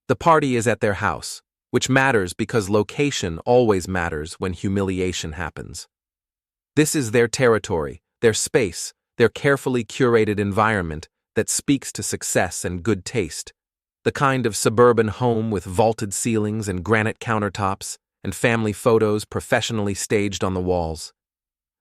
The party is at their house, which matters because location always matters when humiliation happens. This is their territory, their space, their carefully curated environment that speaks to success and good taste. The kind of suburban home with vaulted ceilings and granite countertops and family photos professionally staged on the walls.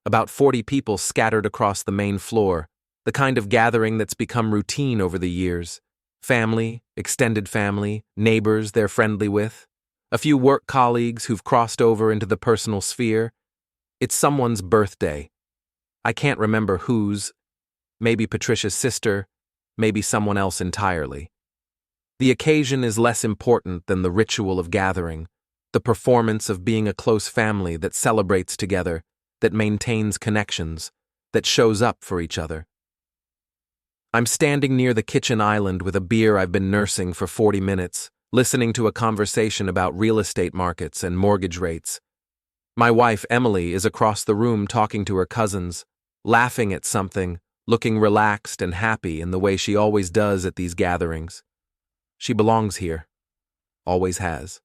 About 40 people scattered across the main floor, the kind of gathering that's become routine over the years. Family, extended family, neighbors they're friendly with, a few work colleagues who've crossed over into the personal sphere. It's someone's birthday. I can't remember whose, maybe Patricia's sister, maybe someone else entirely. The occasion is less important than the ritual of gathering, the performance of being a close family that celebrates together, that maintains connections, that shows up for each other. I'm standing near the kitchen island with a beer I've been nursing for 40 minutes, listening to a conversation about real estate markets and mortgage rates. My wife, Emily, is across the room talking to her cousins, laughing at something, looking relaxed and happy in the way she always does at these gatherings. She belongs here. Always has.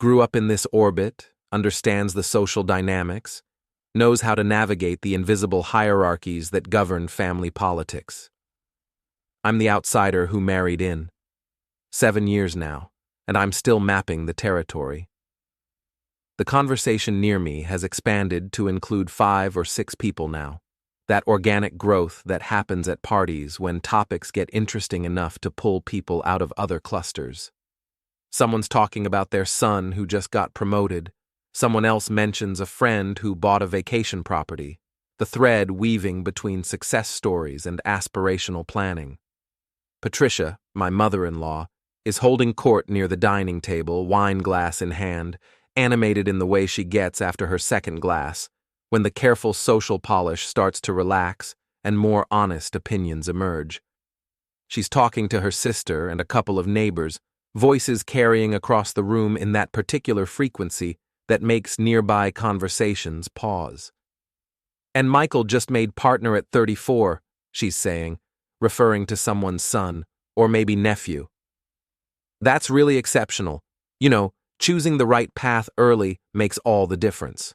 Grew up in this orbit, understands the social dynamics, knows how to navigate the invisible hierarchies that govern family politics. I'm the outsider who married in. 7 years now, and I'm still mapping the territory. The conversation near me has expanded to include 5 or 6 people now. That organic growth that happens at parties when topics get interesting enough to pull people out of other clusters. Someone's talking about their son who just got promoted. Someone else mentions a friend who bought a vacation property, the thread weaving between success stories and aspirational planning. Patricia, my mother-in-law, is holding court near the dining table, wine glass in hand, animated in the way she gets after her second glass, when the careful social polish starts to relax and more honest opinions emerge. She's talking to her sister and a couple of neighbors, voices carrying across the room in that particular frequency that makes nearby conversations pause. And Michael just made partner at 34, she's saying, referring to someone's son, or maybe nephew. That's really exceptional. You know, choosing the right path early makes all the difference.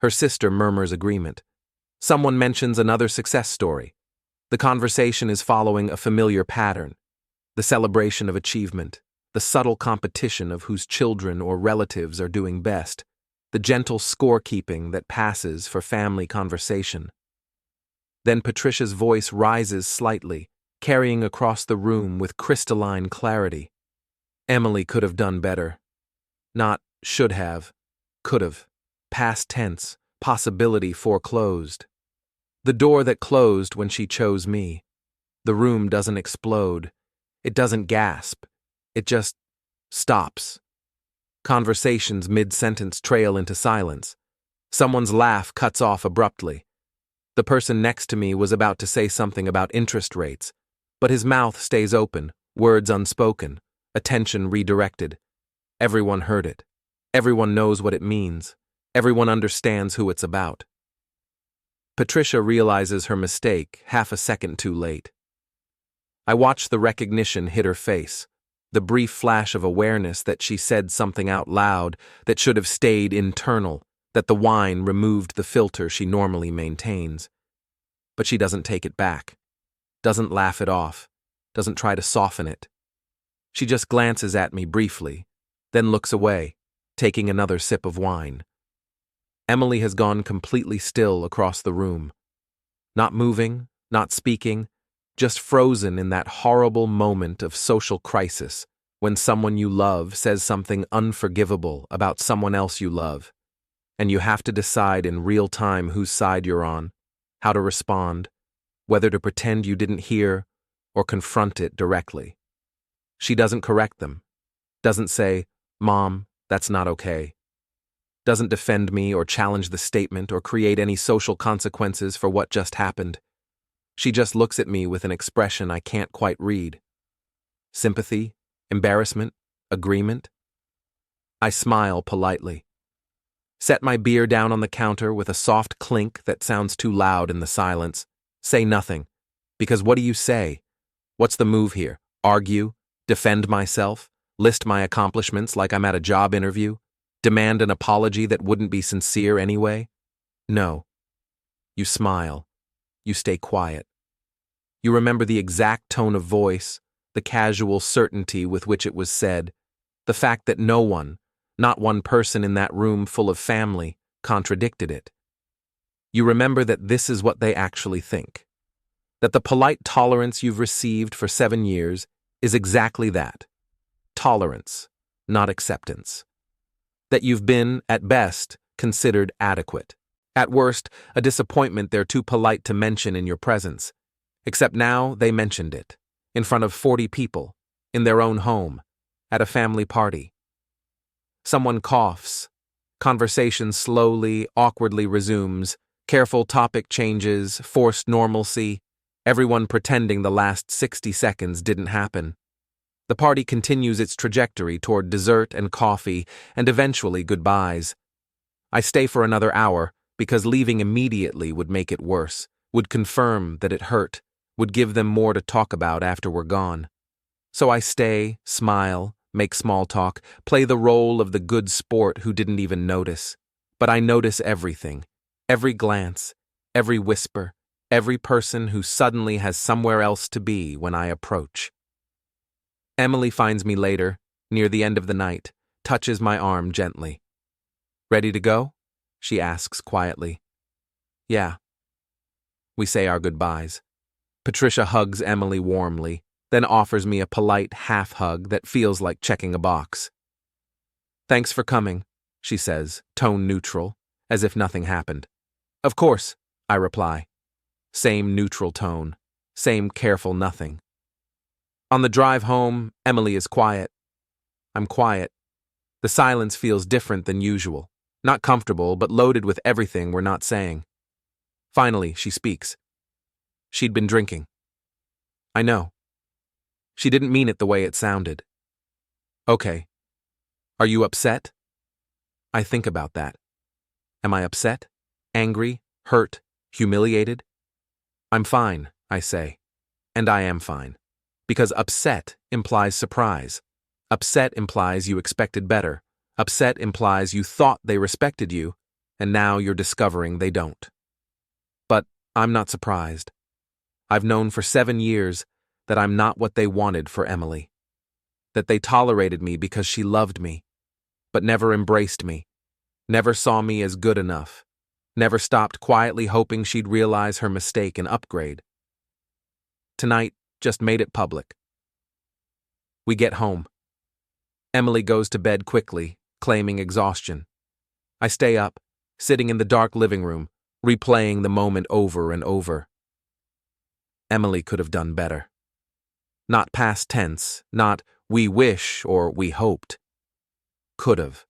Her sister murmurs agreement. Someone mentions another success story. The conversation is following a familiar pattern. The celebration of achievement, the subtle competition of whose children or relatives are doing best, the gentle scorekeeping that passes for family conversation. Then Patricia's voice rises slightly, carrying across the room with crystalline clarity. Emily could have done better. Not should have, could have. Past tense, possibility foreclosed. The door that closed when she chose me. The room doesn't explode. It doesn't gasp. It just stops. Conversations mid-sentence trail into silence. Someone's laugh cuts off abruptly. The person next to me was about to say something about interest rates, but his mouth stays open, words unspoken, attention redirected. Everyone heard it. Everyone knows what it means. Everyone understands who it's about. Patricia realizes her mistake half a second too late. I watch the recognition hit her face, the brief flash of awareness that she said something out loud that should have stayed internal, that the wine removed the filter she normally maintains. But she doesn't take it back, doesn't laugh it off, doesn't try to soften it. She just glances at me briefly, then looks away, taking another sip of wine. Emily has gone completely still across the room. Not moving, not speaking, just frozen in that horrible moment of social crisis when someone you love says something unforgivable about someone else you love, and you have to decide in real time whose side you're on, how to respond, whether to pretend you didn't hear or confront it directly. She doesn't correct them, doesn't say, "Mom, that's not okay." Doesn't defend me or challenge the statement or create any social consequences for what just happened. She just looks at me with an expression I can't quite read. Sympathy, embarrassment, agreement. I smile politely. Set my beer down on the counter with a soft clink that sounds too loud in the silence. Say nothing. Because what do you say? What's the move here? Argue? Defend myself? List my accomplishments like I'm at a job interview? Demand an apology that wouldn't be sincere anyway? No. You smile. You stay quiet. You remember the exact tone of voice, the casual certainty with which it was said, the fact that no one, not one person in that room full of family, contradicted it. You remember that this is what they actually think. That the polite tolerance you've received for 7 years is exactly that. Tolerance, not acceptance. That you've been, at best, considered adequate. At worst, a disappointment they're too polite to mention in your presence. Except now they mentioned it, in front of 40 people, in their own home, at a family party. Someone coughs. Conversation slowly, awkwardly resumes. Careful topic changes, forced normalcy, everyone pretending the last 60 seconds didn't happen. The party continues its trajectory toward dessert and coffee, and eventually goodbyes. I stay for another hour, because leaving immediately would make it worse, would confirm that it hurt, would give them more to talk about after we're gone. So I stay, smile, make small talk, play the role of the good sport who didn't even notice. But I notice everything, every glance, every whisper, every person who suddenly has somewhere else to be when I approach. Emily finds me later, near the end of the night, touches my arm gently. "Ready to go?" she asks quietly. "Yeah." We say our goodbyes. Patricia hugs Emily warmly, then offers me a polite half-hug that feels like checking a box. "Thanks for coming," she says, tone neutral, as if nothing happened. "Of course," I reply. Same neutral tone, same careful nothing. On the drive home, Emily is quiet. I'm quiet. The silence feels different than usual, not comfortable, but loaded with everything we're not saying. Finally, she speaks. She'd been drinking. I know. She didn't mean it the way it sounded. Okay. Are you upset? I think about that. Am I upset? Angry? Hurt? Humiliated? I'm fine, I say. And I am fine. Because upset implies surprise. Upset implies you expected better. Upset implies you thought they respected you, and now you're discovering they don't. But I'm not surprised. I've known for 7 years that I'm not what they wanted for Emily. That they tolerated me because she loved me, but never embraced me, never saw me as good enough, never stopped quietly hoping she'd realize her mistake and upgrade. Tonight just made it public. We get home. Emily goes to bed quickly, claiming exhaustion. I stay up, sitting in the dark living room, replaying the moment over and over. Emily could have done better. Not past tense, not we wish or we hoped. Could have.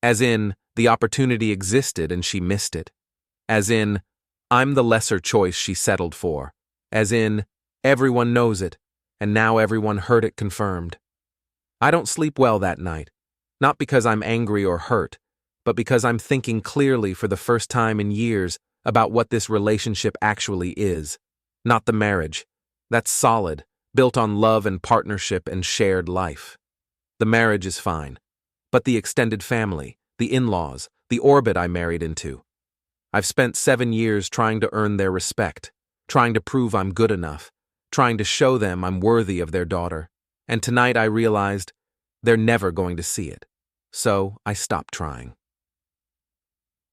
As in, the opportunity existed and she missed it. As in, I'm the lesser choice she settled for. As in, everyone knows it, and now everyone heard it confirmed. I don't sleep well that night, not because I'm angry or hurt, but because I'm thinking clearly for the first time in years about what this relationship actually is. Not the marriage. That's solid, built on love and partnership and shared life. The marriage is fine. But the extended family, the in-laws, the orbit I married into. I've spent 7 years trying to earn their respect, trying to prove I'm good enough, trying to show them I'm worthy of their daughter. And tonight I realized they're never going to see it. So I stopped trying.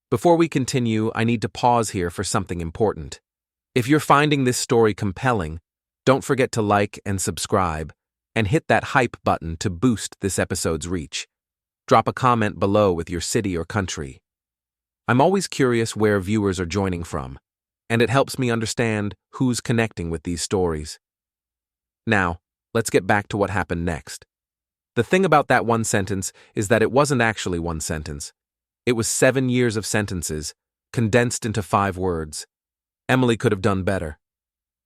Before we continue, I need to pause here for something important. If you're finding this story compelling, don't forget to like and subscribe, and hit that hype button to boost this episode's reach. Drop a comment below with your city or country. I'm always curious where viewers are joining from, and it helps me understand who's connecting with these stories. Now, let's get back to what happened next. The thing about that one sentence is that it wasn't actually one sentence. It was 7 years of sentences, condensed into 5 words. Emily could have done better.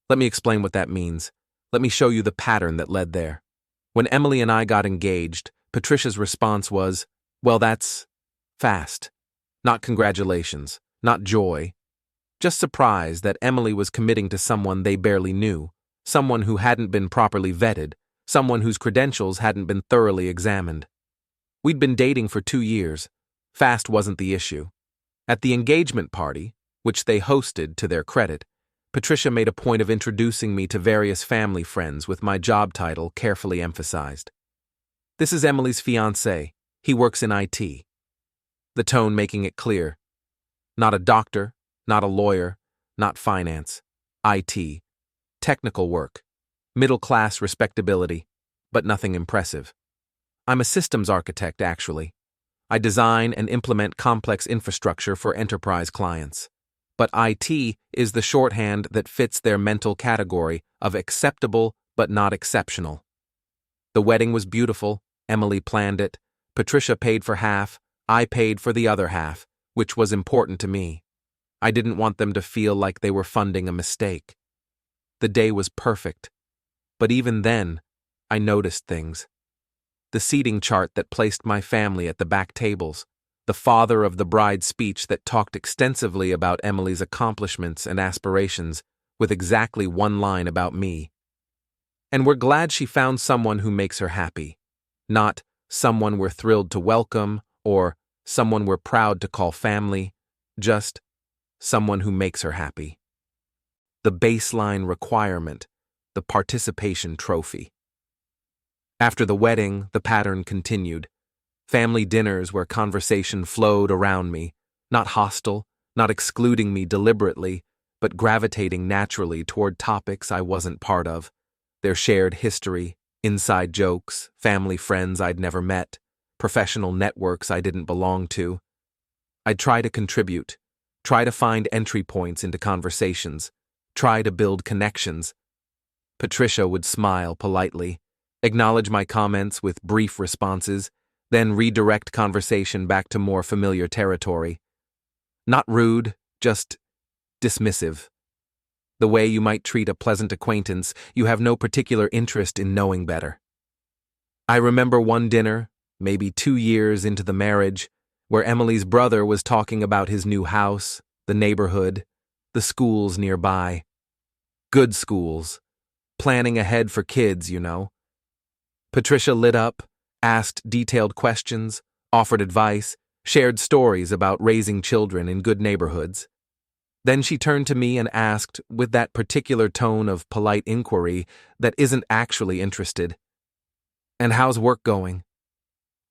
Let me explain what that means. Let me show you the pattern that led there. When Emily and I got engaged, Patricia's response was, well, that's fast. Not congratulations, not joy. Just surprise that Emily was committing to someone they barely knew, someone who hadn't been properly vetted, someone whose credentials hadn't been thoroughly examined. We'd been dating for 2 years. Fast wasn't the issue. At the engagement party, which they hosted to their credit, Patricia made a point of introducing me to various family friends with my job title carefully emphasized. "This is Emily's fiancé. He works in IT." The tone making it clear. Not a doctor, not a lawyer, not finance. IT. Technical work. Middle-class respectability, but nothing impressive. I'm a systems architect, actually. I design and implement complex infrastructure for enterprise clients. But IT is the shorthand that fits their mental category of acceptable but not exceptional. The wedding was beautiful. Emily planned it. Patricia paid for half. I paid for the other half, which was important to me. I didn't want them to feel like they were funding a mistake. The day was perfect. But even then, I noticed things. The seating chart that placed my family at the back tables, the father of the bride's speech that talked extensively about Emily's accomplishments and aspirations, with exactly one line about me. "And we're glad she found someone who makes her happy. Not someone we're thrilled to welcome or someone we're proud to call family, just someone who makes her happy." The baseline requirement, the participation trophy. After the wedding, the pattern continued. Family dinners where conversation flowed around me, not hostile, not excluding me deliberately, but gravitating naturally toward topics I wasn't part of. Their shared history, inside jokes, family friends I'd never met, professional networks I didn't belong to. I'd try to contribute, try to find entry points into conversations, try to build connections. Patricia would smile politely, acknowledge my comments with brief responses, then redirect conversation back to more familiar territory. Not rude, just dismissive. The way you might treat a pleasant acquaintance you have no particular interest in knowing better. I remember one dinner, maybe 2 years into the marriage, where Emily's brother was talking about his new house, the neighborhood, the schools nearby. Good schools. Planning ahead for kids, you know. Patricia lit up, asked detailed questions, offered advice, shared stories about raising children in good neighborhoods. Then she turned to me and asked, with that particular tone of polite inquiry that isn't actually interested, "And how's work going?"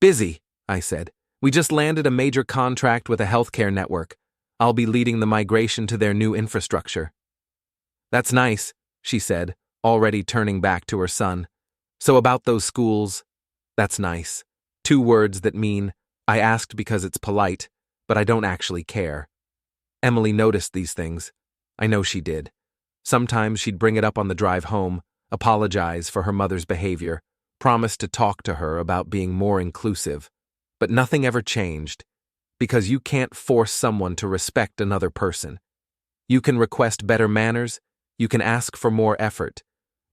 "Busy," I said. "We just landed a major contract with a healthcare network. I'll be leading the migration to their new infrastructure." "That's nice," she said, already turning back to her son. "So about those schools, that's nice." 2 words that mean, I asked because it's polite, but I don't actually care. Emily noticed these things. I know she did. Sometimes she'd bring it up on the drive home, apologize for her mother's behavior, promise to talk to her about being more inclusive. But nothing ever changed, because you can't force someone to respect another person. You can request better manners, you can ask for more effort,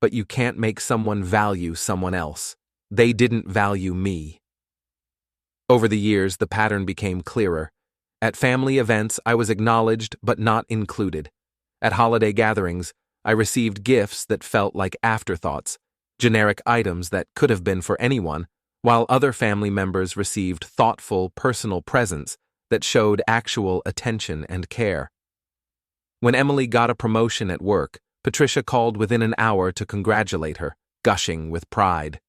but you can't make someone value someone else. They didn't value me. Over the years, the pattern became clearer. At family events, I was acknowledged but not included. At holiday gatherings, I received gifts that felt like afterthoughts, generic items that could have been for anyone, while other family members received thoughtful, personal presents that showed actual attention and care. When Emily got a promotion at work, Patricia called within an hour to congratulate her, gushing with pride.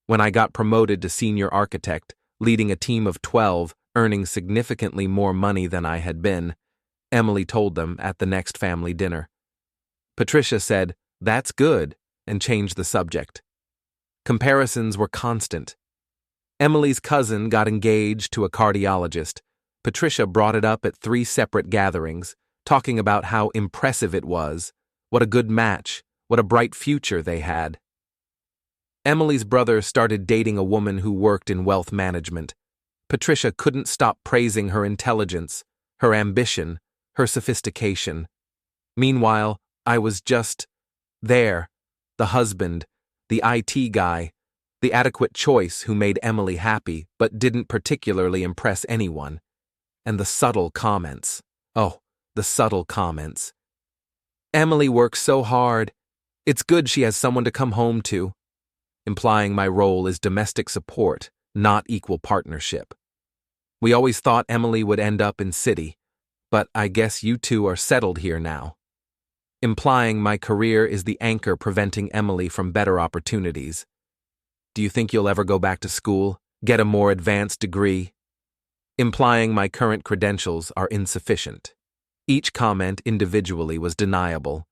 When I got promoted to senior architect, leading a team of 12, earning significantly more money than I had been, Emily told them at the next family dinner. Patricia said, "That's good," and changed the subject. Comparisons were constant. Emily's cousin got engaged to a cardiologist. Patricia brought it up at 3 separate gatherings, talking about how impressive it was, what a good match, what a bright future they had. Emily's brother started dating a woman who worked in wealth management. Patricia couldn't stop praising her intelligence, her ambition, her sophistication. Meanwhile, I was just there, the husband, the IT guy, the adequate choice who made Emily happy but didn't particularly impress anyone. And the subtle comments. Oh, the subtle comments. "Emily works so hard. It's good she has someone to come home to." implying my role is domestic support, not equal partnership. We always thought Emily would end up in city, but I guess you two are settled here now. Implying my career is the anchor preventing Emily from better opportunities. Do you think you'll ever go back to school, get a more advanced degree? Implying my current credentials are insufficient. Each comment individually was deniable.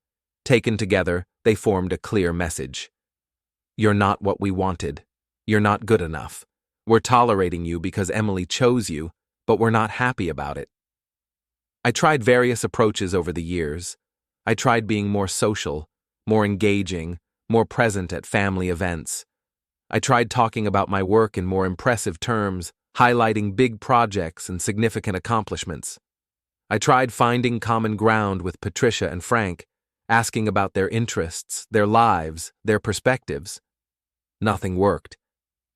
Taken together, they formed a clear message. You're not what we wanted. You're not good enough. We're tolerating you because Emily chose you, but we're not happy about it. I tried various approaches over the years. I tried being more social, more engaging, more present at family events. I tried talking about my work in more impressive terms, highlighting big projects and significant accomplishments. I tried finding common ground with Patricia and Frank, asking about their interests, their lives, their perspectives. Nothing worked.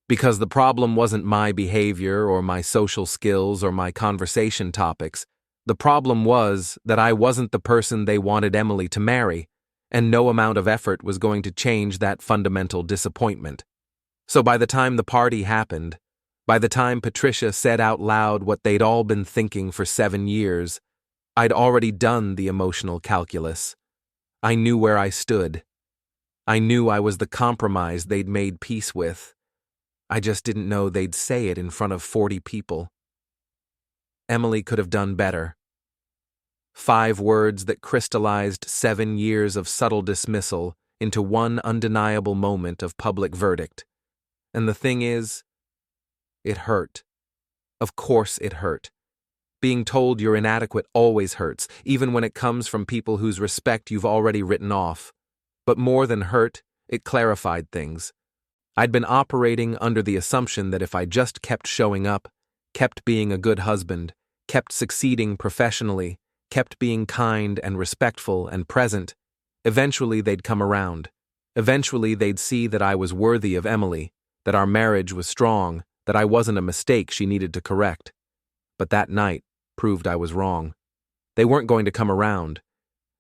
Because the problem wasn't my behavior or my social skills or my conversation topics. The problem was that I wasn't the person they wanted Emily to marry, and no amount of effort was going to change that fundamental disappointment. So by the time the party happened, by the time Patricia said out loud what they'd all been thinking for 7 years, I'd already done the emotional calculus. I knew where I stood. I knew I was the compromise they'd made peace with. I just didn't know they'd say it in front of 40 people. Emily could have done better. 5 words that crystallized 7 years of subtle dismissal into one undeniable moment of public verdict. And the thing is, it hurt. Of course it hurt. Being told you're inadequate always hurts, even when it comes from people whose respect you've already written off. But more than hurt, it clarified things. I'd been operating under the assumption that if I just kept showing up, kept being a good husband, kept succeeding professionally, kept being kind and respectful and present, eventually they'd come around. Eventually they'd see that I was worthy of Emily, that our marriage was strong, that I wasn't a mistake she needed to correct. But that night proved I was wrong. They weren't going to come around.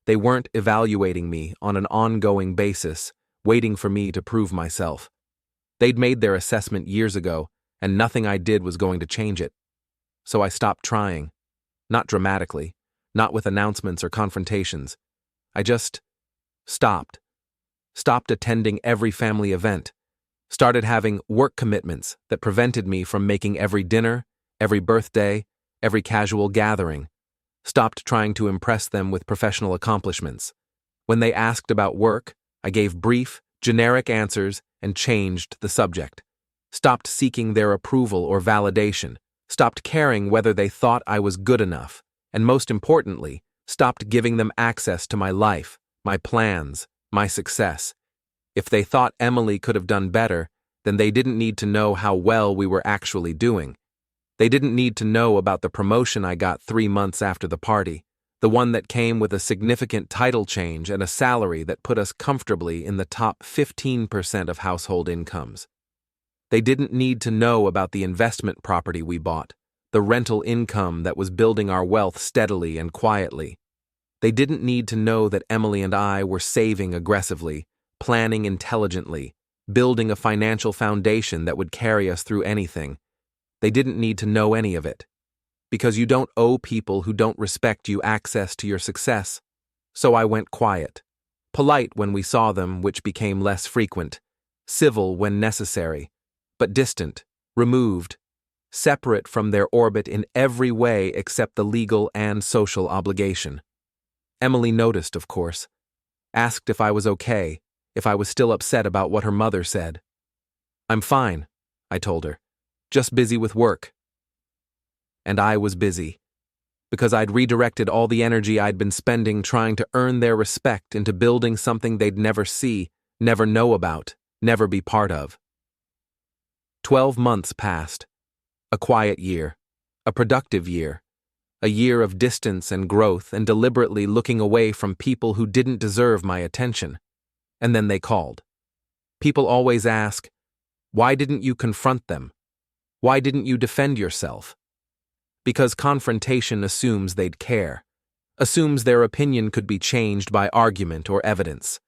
They weren't evaluating me on an ongoing basis, waiting for me to prove myself. They'd made their assessment years ago, and nothing I did was going to change it. So I stopped trying. Not dramatically, not with announcements or confrontations. I just stopped. Stopped attending every family event. Started having work commitments that prevented me from making every dinner, every birthday, every casual gathering. Stopped trying to impress them with professional accomplishments. When they asked about work, I gave brief, generic answers and changed the subject. Stopped seeking their approval or validation. Stopped caring whether they thought I was good enough. And most importantly, stopped giving them access to my life, my plans, my success. If they thought Emily could have done better, then they didn't need to know how well we were actually doing. They didn't need to know about the promotion I got 3 months after the party, the one that came with a significant title change and a salary that put us comfortably in the top 15% of household incomes. They didn't need to know about the investment property we bought, the rental income that was building our wealth steadily and quietly. They didn't need to know that Emily and I were saving aggressively, planning intelligently, building a financial foundation that would carry us through anything. They didn't need to know any of it. Because you don't owe people who don't respect you access to your success. So I went quiet. Polite when we saw them, which became less frequent. Civil when necessary. But distant, removed, separate from their orbit in every way except the legal and social obligation. Emily noticed, of course. Asked if I was okay, if I was still upset about what her mother said. I'm fine, I told her. Just busy with work. And I was busy. Because I'd redirected all the energy I'd been spending trying to earn their respect into building something they'd never see, never know about, never be part of. 12 months passed. A quiet year. A productive year. A year of distance and growth and deliberately looking away from people who didn't deserve my attention. And then they called. People always ask, why didn't you confront them? Why didn't you defend yourself? Because confrontation assumes they'd care. Assumes their opinion could be changed by argument or evidence.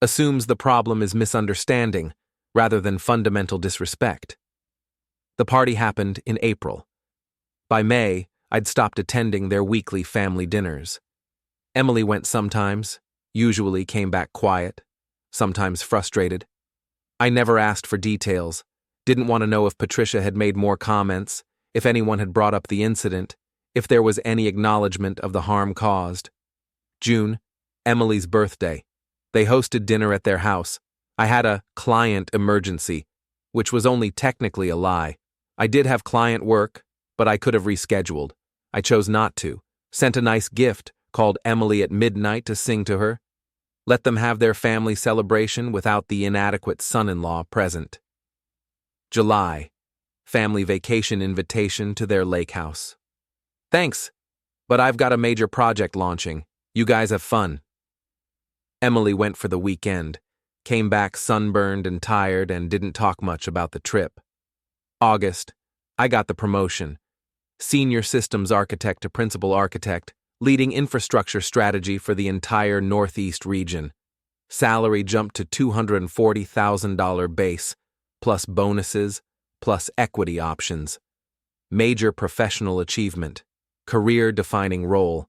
Assumes the problem is misunderstanding, rather than fundamental disrespect. The party happened in April. By May, I'd stopped attending their weekly family dinners. Emily went sometimes, usually came back quiet, sometimes frustrated. I never asked for details, didn't want to know if Patricia had made more comments, if anyone had brought up the incident, if there was any acknowledgement of the harm caused. June, Emily's birthday. They hosted dinner at their house. I had a client emergency, which was only technically a lie. I did have client work, but I could have rescheduled. I chose not to. Sent a nice gift, called Emily at midnight to sing to her. Let them have their family celebration without the inadequate son-in-law present. July. Family vacation invitation to their lake house. Thanks, but I've got a major project launching. You guys have fun. Emily went for the weekend, came back sunburned and tired and didn't talk much about the trip. August. I got the promotion. Senior systems architect to principal architect, leading infrastructure strategy for the entire Northeast region. Salary jumped to $240,000 base, plus bonuses, plus equity options. Major professional achievement. Career-defining role.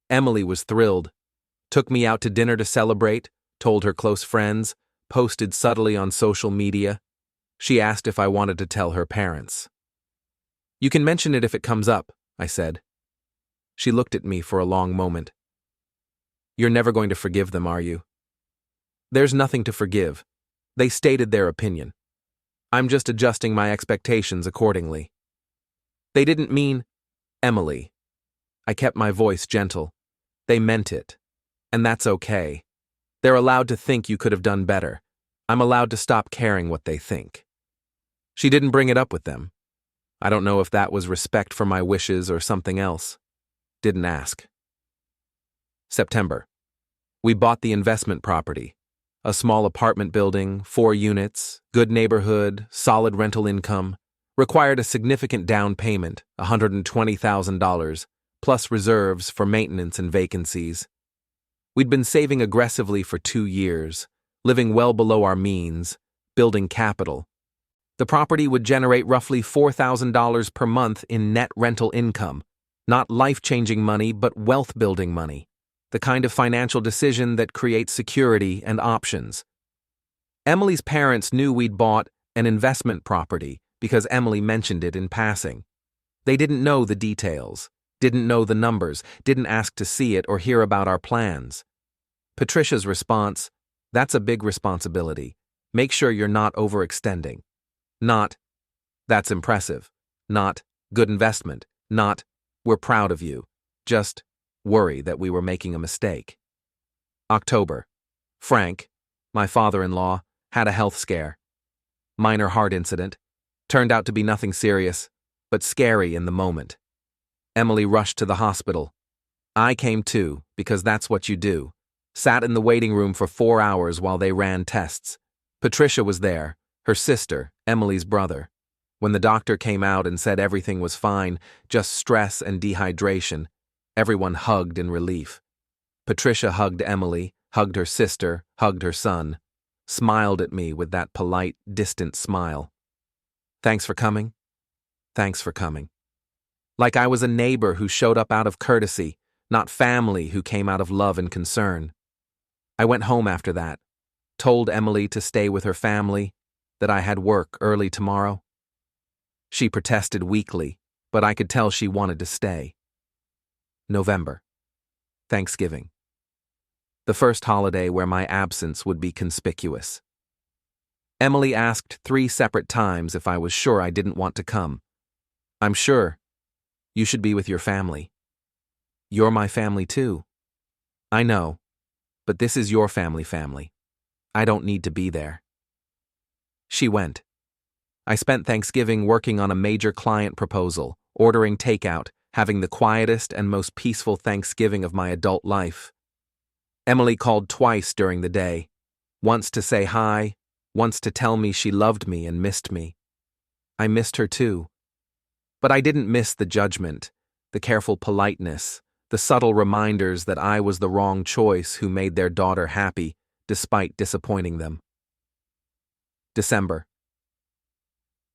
Emily was thrilled. Took me out to dinner to celebrate, told her close friends, posted subtly on social media. She asked if I wanted to tell her parents. You can mention it if it comes up, I said. She looked at me for a long moment. You're never going to forgive them, are you? There's nothing to forgive. They stated their opinion. I'm just adjusting my expectations accordingly. They didn't mean Emily. I kept my voice gentle. They meant it. And that's okay. They're allowed to think you could have done better. I'm allowed to stop caring what they think. She didn't bring it up with them. I don't know if that was respect for my wishes or something else. Didn't ask. September. We bought the investment property. A small apartment building, 4 units, good neighborhood, solid rental income. Required a significant down payment, $120,000, plus reserves for maintenance and vacancies. We'd been saving aggressively for 2 years, living well below our means, building capital. The property would generate roughly $4,000 per month in net rental income, not life-changing money but wealth-building money, the kind of financial decision that creates security and options. Emily's parents knew we'd bought an investment property because Emily mentioned it in passing. They didn't know the details, didn't know the numbers, didn't ask to see it or hear about our plans. Patricia's response, "That's a big responsibility. Make sure you're not overextending." Not, "That's impressive." Not, "Good investment." Not, "We're proud of you." Just, worry that we were making a mistake. October. Frank, my father-in-law, had a health scare. Minor heart incident. Turned out to be nothing serious, but scary in the moment. Emily rushed to the hospital. I came too, because that's what you do. Sat in the waiting room for 4 hours while they ran tests. Patricia was there, her sister, Emily's brother. When the doctor came out and said everything was fine, just stress and dehydration, everyone hugged in relief. Patricia hugged Emily, hugged her sister, hugged her son, smiled at me with that polite, distant smile. "Thanks for coming?" "Thanks for coming." Like I was a neighbor who showed up out of courtesy, not family who came out of love and concern. I went home after that, told Emily to stay with her family, that I had work early tomorrow. She protested weakly, but I could tell she wanted to stay. November. Thanksgiving. The first holiday where my absence would be conspicuous. Emily asked 3 separate times if I was sure I didn't want to come. "I'm sure. You should be with your family." "You're my family too." "I know, but this is your family. I don't need to be there." She went. I spent Thanksgiving working on a major client proposal, ordering takeout, having the quietest and most peaceful Thanksgiving of my adult life. Emily called twice during the day, once to say hi, once to tell me she loved me and missed me. I missed her too. But I didn't miss the judgment, the careful politeness, the subtle reminders that I was the wrong choice who made their daughter happy, despite disappointing them. December.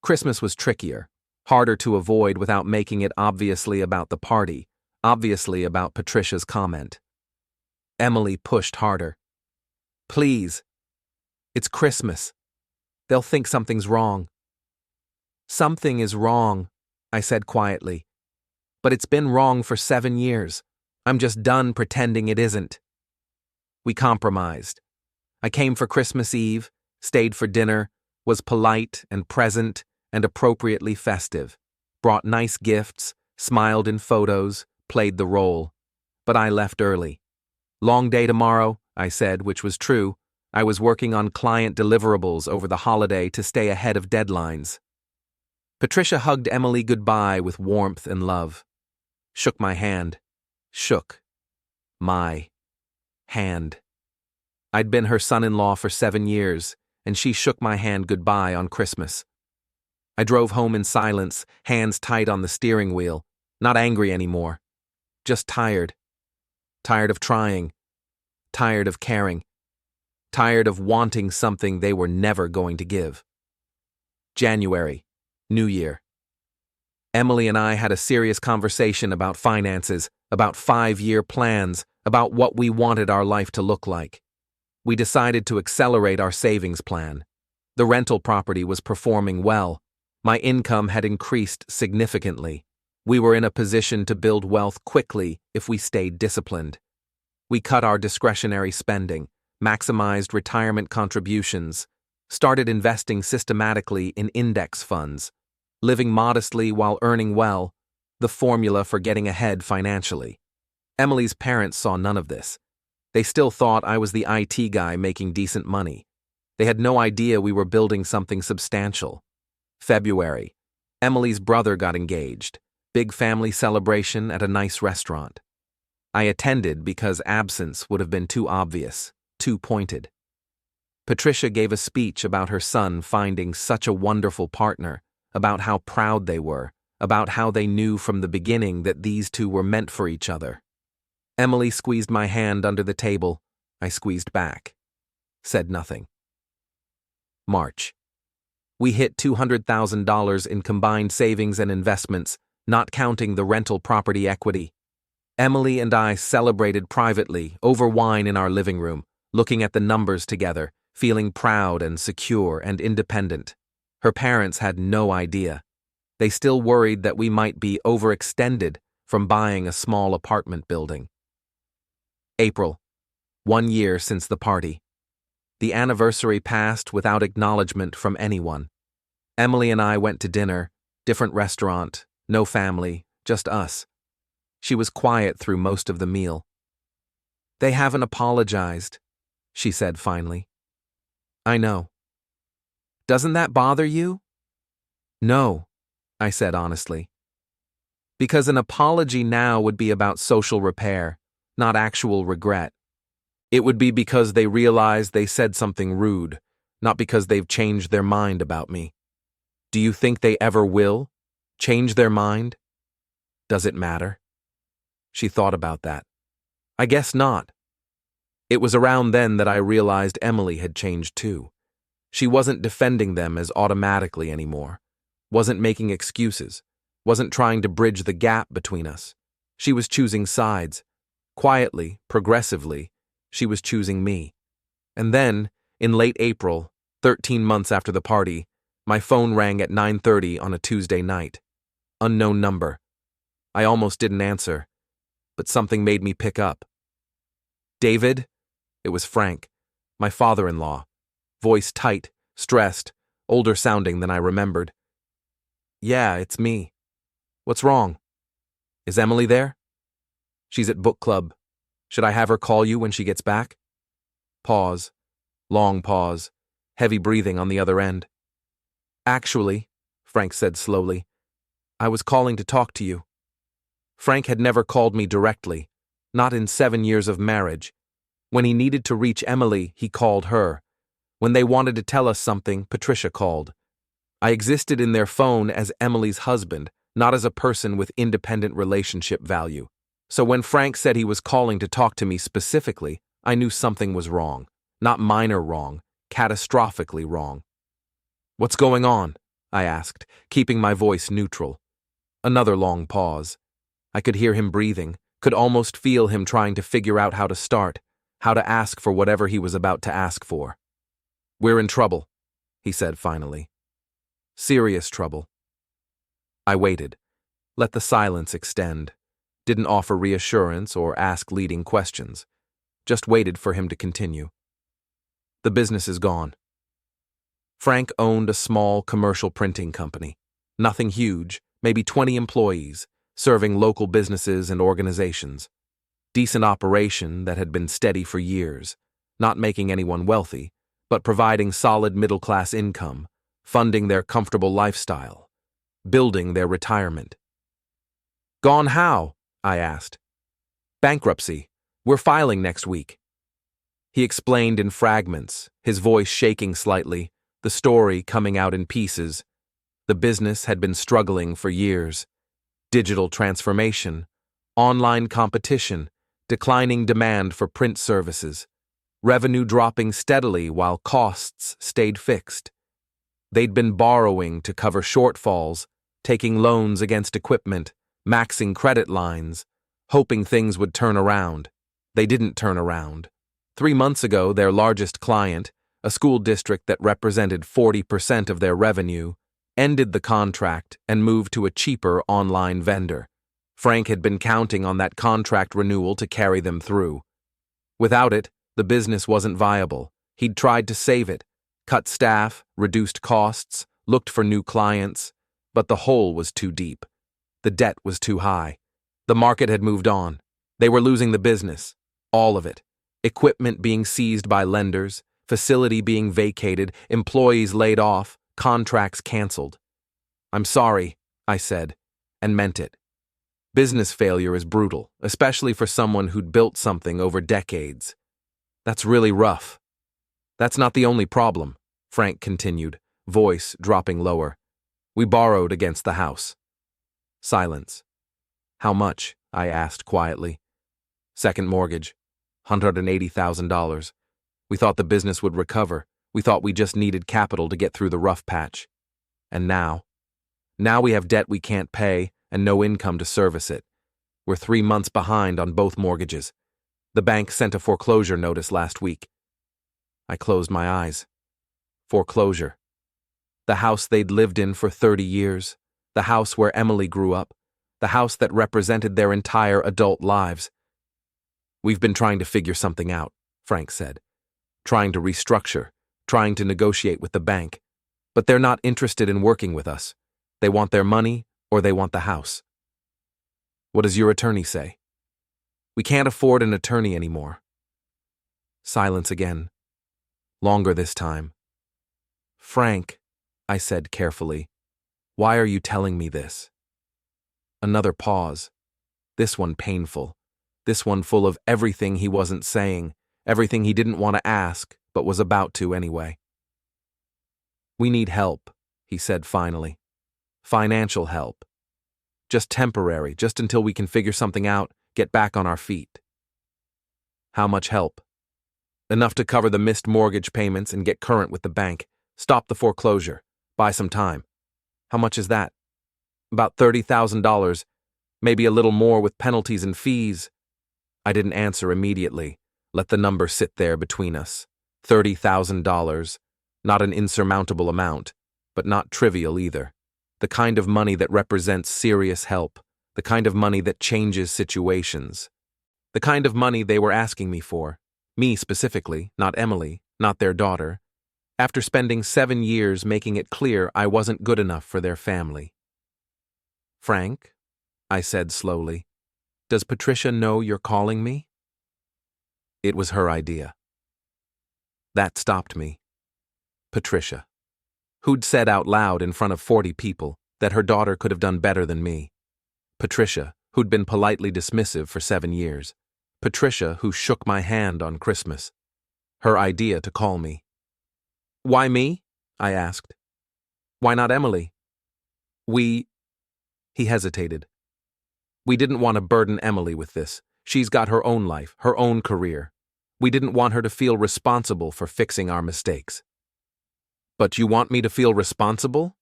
Christmas was trickier, harder to avoid without making it obviously about the party, obviously about Patricia's comment. Emily pushed harder. Please. It's Christmas. They'll think something's wrong. Something is wrong, I said quietly. But it's been wrong for 7 years. I'm just done pretending it isn't. We compromised. I came for Christmas Eve, stayed for dinner, was polite and present and appropriately festive, brought nice gifts, smiled in photos, played the role. But I left early. Long day tomorrow, I said, which was true. I was working on client deliverables over the holiday to stay ahead of deadlines. Patricia hugged Emily goodbye with warmth and love. Shook my hand. Shook. My hand. I'd been her son-in-law for 7 years, and she shook my hand goodbye on Christmas. I drove home in silence, hands tight on the steering wheel, not angry anymore. Just tired. Tired of trying. Tired of caring. Tired of wanting something they were never going to give. January. New Year. Emily and I had a serious conversation about finances, about 5-year plans, about what we wanted our life to look like. We decided to accelerate our savings plan. The rental property was performing well. My income had increased significantly. We were in a position to build wealth quickly if we stayed disciplined. We cut our discretionary spending, maximized retirement contributions, started investing systematically in index funds, living modestly while earning well, the formula for getting ahead financially. Emily's parents saw none of this. They still thought I was the IT guy making decent money. They had no idea we were building something substantial. February. Emily's brother got engaged. Big family celebration at a nice restaurant. I attended because absence would have been too obvious, too pointed. Patricia gave a speech about her son finding such a wonderful partner, about how proud they were, about how they knew from the beginning that these two were meant for each other. Emily squeezed my hand under the table. I squeezed back. Said nothing. March. We hit $200,000 in combined savings and investments, not counting the rental property equity. Emily and I celebrated privately, over wine in our living room, looking at the numbers together, feeling proud and secure and independent. Her parents had no idea. They still worried that we might be overextended from buying a small apartment building. April. 1 year since the party. The anniversary passed without acknowledgement from anyone. Emily and I went to dinner, different restaurant, no family, just us. She was quiet through most of the meal. They haven't apologized, she said finally. I know. Doesn't that bother you? No, I said honestly. Because an apology now would be about social repair, not actual regret. It would be because they realized they said something rude, not because they've changed their mind about me. Do you think they ever will? Change their mind? Does it matter? She thought about that. I guess not. It was around then that I realized Emily had changed too. She wasn't defending them as automatically anymore, wasn't making excuses, wasn't trying to bridge the gap between us. She was choosing sides. Quietly, progressively, she was choosing me. And then, in late April, 13 months after the party, my phone rang at 9:30 on a Tuesday night. Unknown number. I almost didn't answer, but something made me pick up. David? It was Frank, my father-in-law. Voice tight, stressed, older sounding than I remembered. Yeah, it's me. What's wrong? Is Emily there? She's at book club. Should I have her call you when she gets back? Pause. Long pause. Heavy breathing on the other end. Actually, Frank said slowly, I was calling to talk to you. Frank had never called me directly, not in 7 years of marriage. When he needed to reach Emily, he called her. When they wanted to tell us something, Patricia called. I existed in their phone as Emily's husband, not as a person with independent relationship value. So when Frank said he was calling to talk to me specifically, I knew something was wrong. Not minor wrong, catastrophically wrong. What's going on? I asked, keeping my voice neutral. Another long pause. I could hear him breathing, could almost feel him trying to figure out how to start, how to ask for whatever he was about to ask for. We're in trouble, he said finally. Serious trouble. I waited, let the silence extend, didn't offer reassurance or ask leading questions, just waited for him to continue. The business is gone. Frank owned a small commercial printing company. Nothing huge, maybe 20 employees, serving local businesses and organizations. Decent operation that had been steady for years, not making anyone wealthy, but providing solid middle-class income, funding their comfortable lifestyle, building their retirement. Gone how? I asked. Bankruptcy. We're filing next week. He explained in fragments, his voice shaking slightly, the story coming out in pieces. The business had been struggling for years. Digital transformation, online competition, declining demand for print services, revenue dropping steadily while costs stayed fixed. They'd been borrowing to cover shortfalls, taking loans against equipment, maxing credit lines, hoping things would turn around. They didn't turn around. 3 months ago, their largest client, a school district that represented 40% of their revenue, ended the contract and moved to a cheaper online vendor. Frank had been counting on that contract renewal to carry them through. Without it, the business wasn't viable. He'd tried to save it, cut staff, reduced costs, looked for new clients, but the hole was too deep. The debt was too high. The market had moved on. They were losing the business, all of it. Equipment being seized by lenders, facility being vacated, employees laid off, contracts canceled. I'm sorry, I said, and meant it. Business failure is brutal, especially for someone who'd built something over decades. That's really rough. That's not the only problem, Frank continued, voice dropping lower. We borrowed against the house. Silence. How much? I asked quietly. Second mortgage, $180,000. We thought the business would recover. We thought we just needed capital to get through the rough patch. And now we have debt we can't pay and no income to service it. We're 3 months behind on both mortgages. The bank sent a foreclosure notice last week. I closed my eyes. Foreclosure. The house they'd lived in for 30 years, the house where Emily grew up, the house that represented their entire adult lives. We've been trying to figure something out, Frank said. Trying to restructure, trying to negotiate with the bank. But they're not interested in working with us. They want their money or they want the house. What does your attorney say? We can't afford an attorney anymore. Silence again. Longer this time. Frank, I said carefully, why are you telling me this? Another pause. This one painful. This one full of everything he wasn't saying, everything he didn't want to ask, but was about to anyway. We need help, he said finally. Financial help. Just temporary, just until we can figure something out, get back on our feet. How much help? Enough to cover the missed mortgage payments and get current with the bank, stop the foreclosure, buy some time. How much is that? About $30,000, maybe a little more with penalties and fees. I didn't answer immediately. Let the number sit there between us. $30,000, not an insurmountable amount, but not trivial either. The kind of money that represents serious help, the kind of money that changes situations. The kind of money they were asking me for. Me specifically, not Emily, not their daughter. After spending 7 years making it clear I wasn't good enough for their family. Frank, I said slowly, does Patricia know you're calling me? It was her idea. That stopped me. Patricia, who'd said out loud in front of 40 people that her daughter could have done better than me. Patricia, who'd been politely dismissive for 7 years. Patricia, who shook my hand on Christmas. Her idea to call me. Why me? I asked. Why not Emily? He hesitated. We didn't want to burden Emily with this. She's got her own life, her own career. We didn't want her to feel responsible for fixing our mistakes. But you want me to feel responsible?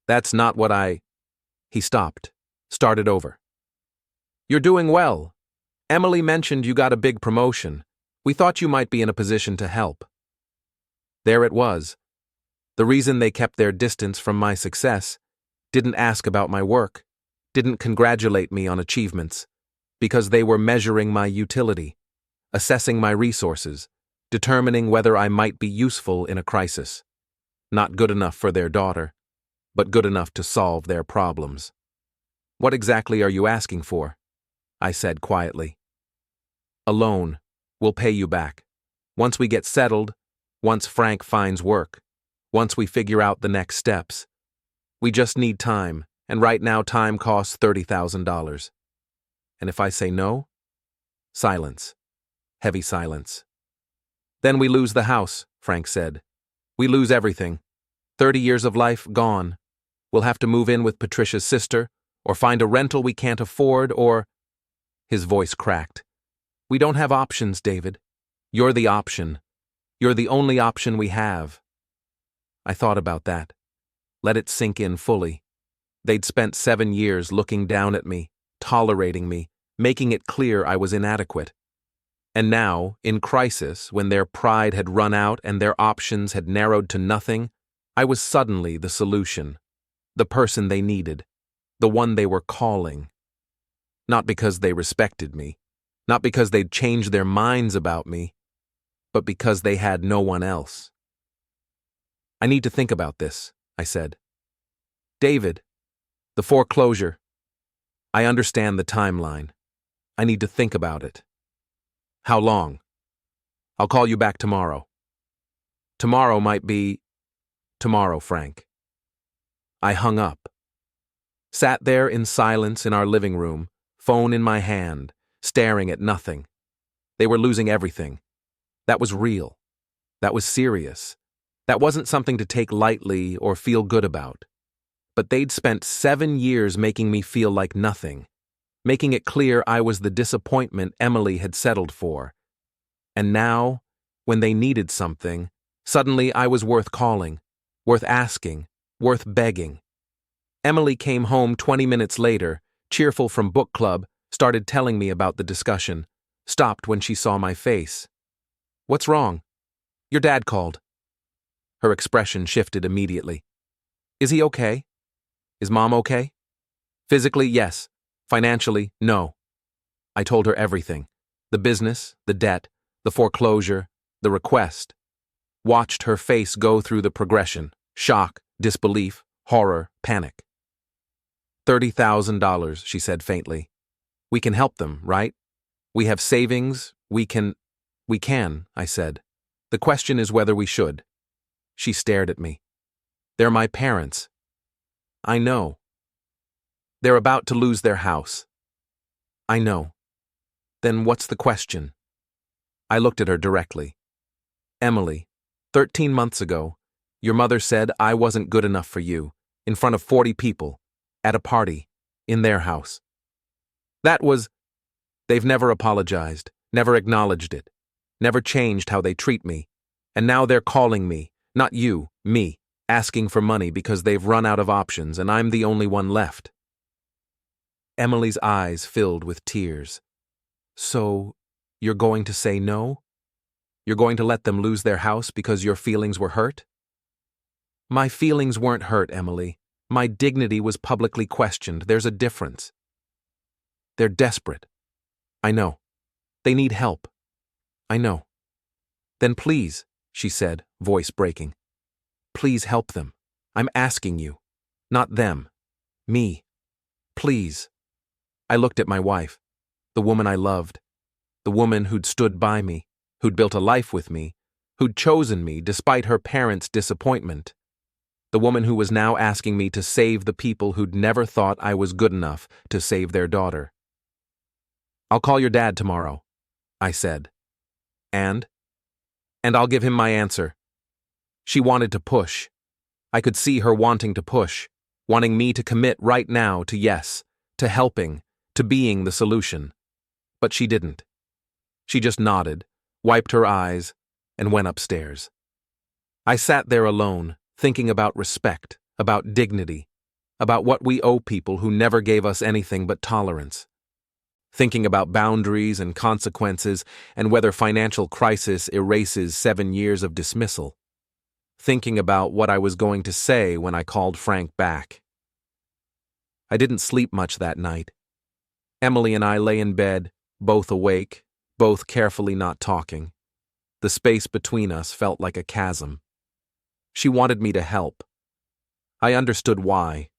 That's not what I... He stopped, started over. You're doing well. Emily mentioned you got a big promotion. We thought you might be in a position to help. There it was. The reason they kept their distance from my success, didn't ask about my work, didn't congratulate me on achievements, because they were measuring my utility, assessing my resources, determining whether I might be useful in a crisis. Not good enough for their daughter, but good enough to solve their problems. What exactly are you asking for? I said quietly. A loan. We'll pay you back. Once we get settled, once Frank finds work, once we figure out the next steps. We just need time, and right now time costs $30,000. And if I say no? Silence. Heavy silence. Then we lose the house, Frank said. We lose everything. 30 years of life gone. We'll have to move in with Patricia's sister, or find a rental we can't afford, or... His voice cracked. We don't have options, David. You're the option. You're the only option we have. I thought about that. Let it sink in fully. They'd spent 7 years looking down at me, tolerating me, making it clear I was inadequate. And now, in crisis, when their pride had run out and their options had narrowed to nothing, I was suddenly the solution. The person they needed. The one they were calling. Not because they respected me. Not because they'd changed their minds about me. But because they had no one else. I need to think about this, I said. David, the foreclosure. I understand the timeline. I need to think about it. How long? I'll call you back tomorrow. Tomorrow might be... Tomorrow, Frank. I hung up. Sat there in silence in our living room, phone in my hand, staring at nothing. They were losing everything. That was real. That was serious. That wasn't something to take lightly or feel good about. But they'd spent 7 years making me feel like nothing, making it clear I was the disappointment Emily had settled for. And now, when they needed something, suddenly I was worth calling, worth asking, worth begging. Emily came home 20 minutes later, cheerful from book club, started telling me about the discussion, stopped when she saw my face. What's wrong? Your dad called. Her expression shifted immediately. Is he okay? Is Mom okay? Physically, yes. Financially, no. I told her everything. The business, the debt, the foreclosure, the request. Watched her face go through the progression. Shock, disbelief, horror, panic. $30,000, she said faintly. We can help them, right? We have savings, we can, I said. The question is whether we should. She stared at me. They're my parents. I know. They're about to lose their house. I know. Then what's the question? I looked at her directly. Emily, 13 months ago, your mother said I wasn't good enough for you, in front of 40 people, at a party, in their house. That was... They've never apologized, never acknowledged it, never changed how they treat me, and now they're calling me, not you, me, asking for money because they've run out of options and I'm the only one left. Emily's eyes filled with tears. So, you're going to say no? You're going to let them lose their house because your feelings were hurt? My feelings weren't hurt, Emily. My dignity was publicly questioned. There's a difference. They're desperate. I know. They need help. I know. Then please, she said, voice breaking. Please help them. I'm asking you. Not them. Me. Please. I looked at my wife, the woman I loved, the woman who'd stood by me, who'd built a life with me, who'd chosen me despite her parents' disappointment, the woman who was now asking me to save the people who'd never thought I was good enough to save their daughter. I'll call your dad tomorrow, I said. And I'll give him my answer. She wanted to push. I could see her wanting to push, wanting me to commit right now to yes, to helping, to being the solution. But she didn't. She just nodded, wiped her eyes, and went upstairs. I sat there alone, thinking about respect, about dignity, about what we owe people who never gave us anything but tolerance. Thinking about boundaries and consequences and whether financial crisis erases 7 years of dismissal. Thinking about what I was going to say when I called Frank back. I didn't sleep much that night. Emily and I lay in bed, both awake, both carefully not talking. The space between us felt like a chasm. She wanted me to help. I understood why.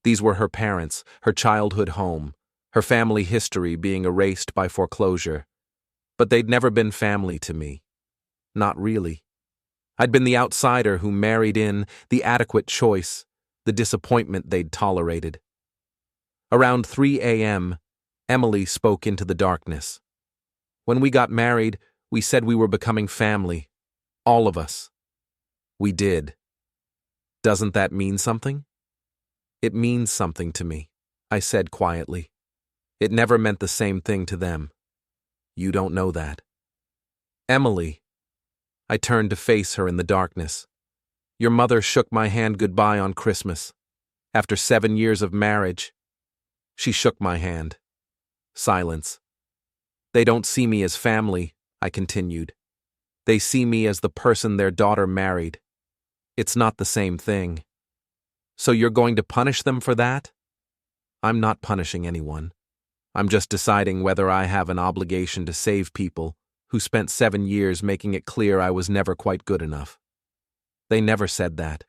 These were her parents, her childhood home, her family history being erased by foreclosure. But they'd never been family to me. Not really. I'd been the outsider who married in, the adequate choice, the disappointment they'd tolerated. Around 3 a.m., Emily spoke into the darkness. When we got married, we said we were becoming family. All of us. We did. Doesn't that mean something? It means something to me, I said quietly. It never meant the same thing to them. You don't know that. Emily. I turned to face her in the darkness. Your mother shook my hand goodbye on Christmas. After 7 years of marriage. She shook my hand. Silence. They don't see me as family, I continued. They see me as the person their daughter married. It's not the same thing. So you're going to punish them for that? I'm not punishing anyone. I'm just deciding whether I have an obligation to save people who spent 7 years making it clear I was never quite good enough. They never said that.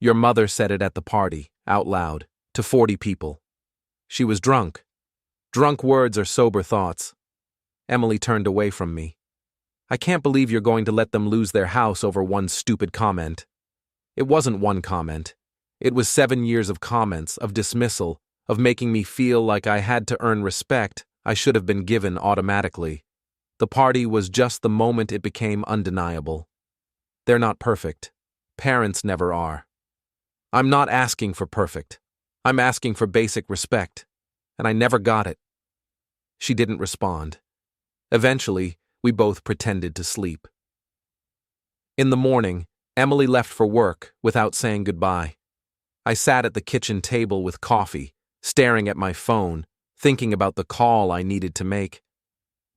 Your mother said it at the party, out loud, to 40 people. She was drunk. Drunk words are sober thoughts. Emily turned away from me. I can't believe you're going to let them lose their house over one stupid comment. It wasn't one comment. It was 7 years of comments, of dismissal, of making me feel like I had to earn respect I should have been given automatically. The party was just the moment it became undeniable. They're not perfect. Parents never are. I'm not asking for perfect. I'm asking for basic respect. And I never got it. She didn't respond. Eventually, we both pretended to sleep. In the morning, Emily left for work without saying goodbye. I sat at the kitchen table with coffee, staring at my phone, thinking about the call I needed to make.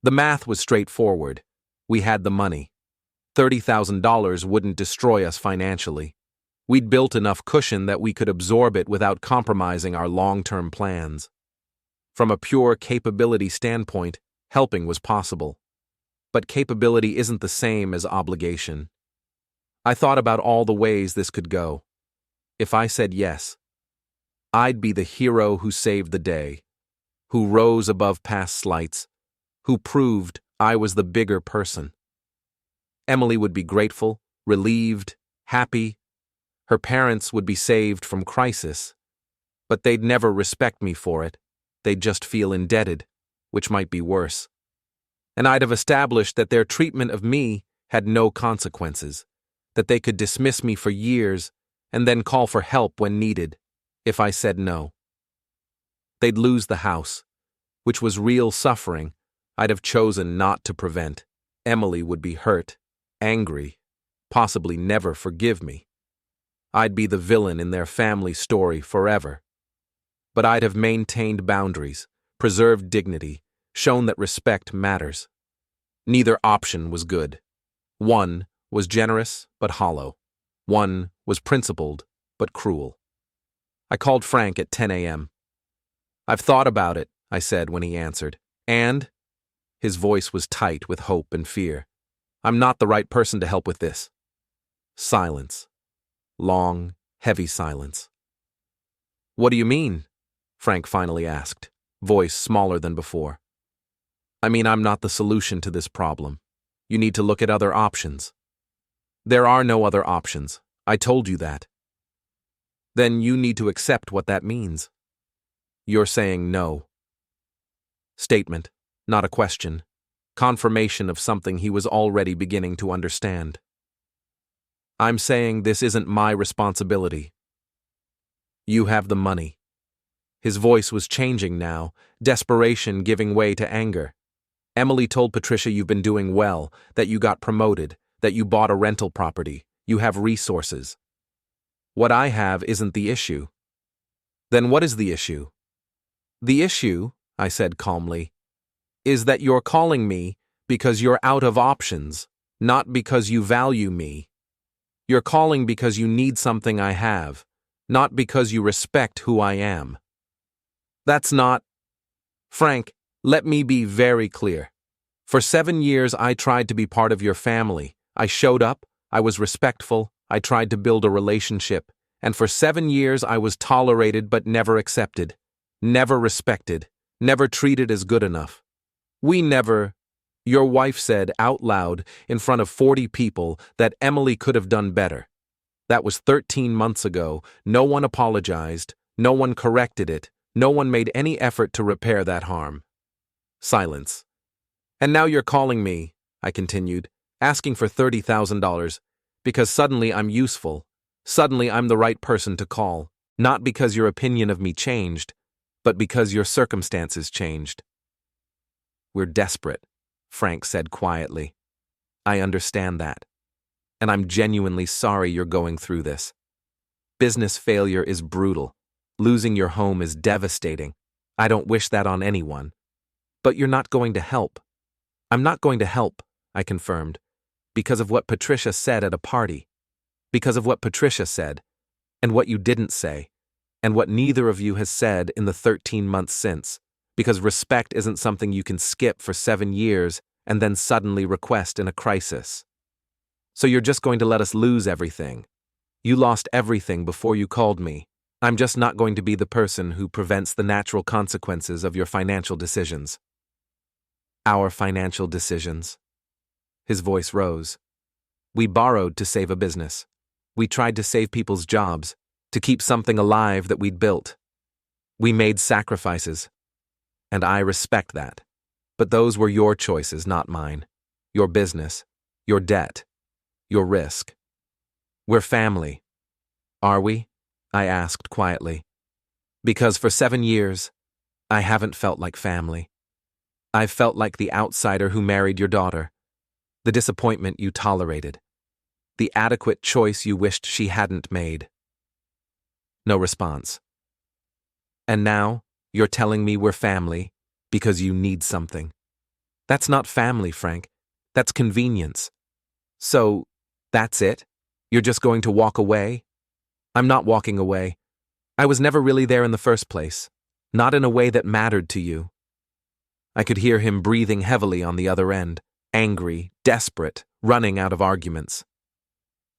The math was straightforward. We had the money. $30,000 wouldn't destroy us financially. We'd built enough cushion that we could absorb it without compromising our long-term plans. From a pure capability standpoint, helping was possible. But capability isn't the same as obligation. I thought about all the ways this could go. If I said yes, I'd be the hero who saved the day, who rose above past slights, who proved I was the bigger person. Emily would be grateful, relieved, happy. Her parents would be saved from crisis. But they'd never respect me for it. They'd just feel indebted, which might be worse. And I'd have established that their treatment of me had no consequences, that they could dismiss me for years and then call for help when needed, if I said no. They'd lose the house, which was real suffering I'd have chosen not to prevent. Emily would be hurt, angry, possibly never forgive me. I'd be the villain in their family story forever. But I'd have maintained boundaries, preserved dignity, shown that respect matters. Neither option was good. One was generous but hollow. One was principled but cruel. I called Frank at 10 a.m. I've thought about it, I said when he answered. And? His voice was tight with hope and fear. I'm not the right person to help with this. Silence. Long, heavy silence. What do you mean? Frank finally asked, voice smaller than before. I mean, I'm not the solution to this problem. You need to look at other options. There are no other options. I told you that. Then you need to accept what that means. You're saying no. Statement, not a question. Confirmation of something he was already beginning to understand. I'm saying this isn't my responsibility. You have the money. His voice was changing now, desperation giving way to anger. Emily told Patricia you've been doing well, that you got promoted, that you bought a rental property. You have resources. What I have isn't the issue. Then what is the issue? The issue, I said calmly, is that you're calling me because you're out of options, not because you value me. You're calling because you need something I have, not because you respect who I am. That's not... Frank, let me be very clear. For 7 years, I tried to be part of your family. I showed up, I was respectful, I tried to build a relationship, and for 7 years I was tolerated but never accepted, never respected, never treated as good enough. We never... Your wife said out loud in front of 40 people that Emily could have done better. That was 13 months ago. No one apologized, no one corrected it, no one made any effort to repair that harm. Silence. And now you're calling me, I continued, asking for $30,000, because suddenly I'm useful. Suddenly I'm the right person to call, not because your opinion of me changed, but because your circumstances changed. We're desperate, Frank said quietly. I understand that. And I'm genuinely sorry you're going through this. Business failure is brutal. Losing your home is devastating. I don't wish that on anyone. But you're not going to help. I'm not going to help, I confirmed, because of what Patricia said at a party. Because of what Patricia said, and what you didn't say, and what neither of you has said in the 13 months since. Because respect isn't something you can skip for 7 years and then suddenly request in a crisis. So you're just going to let us lose everything. You lost everything before you called me. I'm just not going to be the person who prevents the natural consequences of your financial decisions. Our financial decisions. His voice rose. We borrowed to save a business. We tried to save people's jobs, to keep something alive that we'd built. We made sacrifices. And I respect that. But those were your choices, not mine. Your business, your debt, your risk. We're family. Are we? I asked quietly. Because for 7 years, I haven't felt like family. I've felt like the outsider who married your daughter, the disappointment you tolerated, the adequate choice you wished she hadn't made. No response. And now, you're telling me we're family because you need something. That's not family, Frank. That's convenience. So, that's it? You're just going to walk away? I'm not walking away. I was never really there in the first place. Not in a way that mattered to you. I could hear him breathing heavily on the other end, angry, desperate, running out of arguments.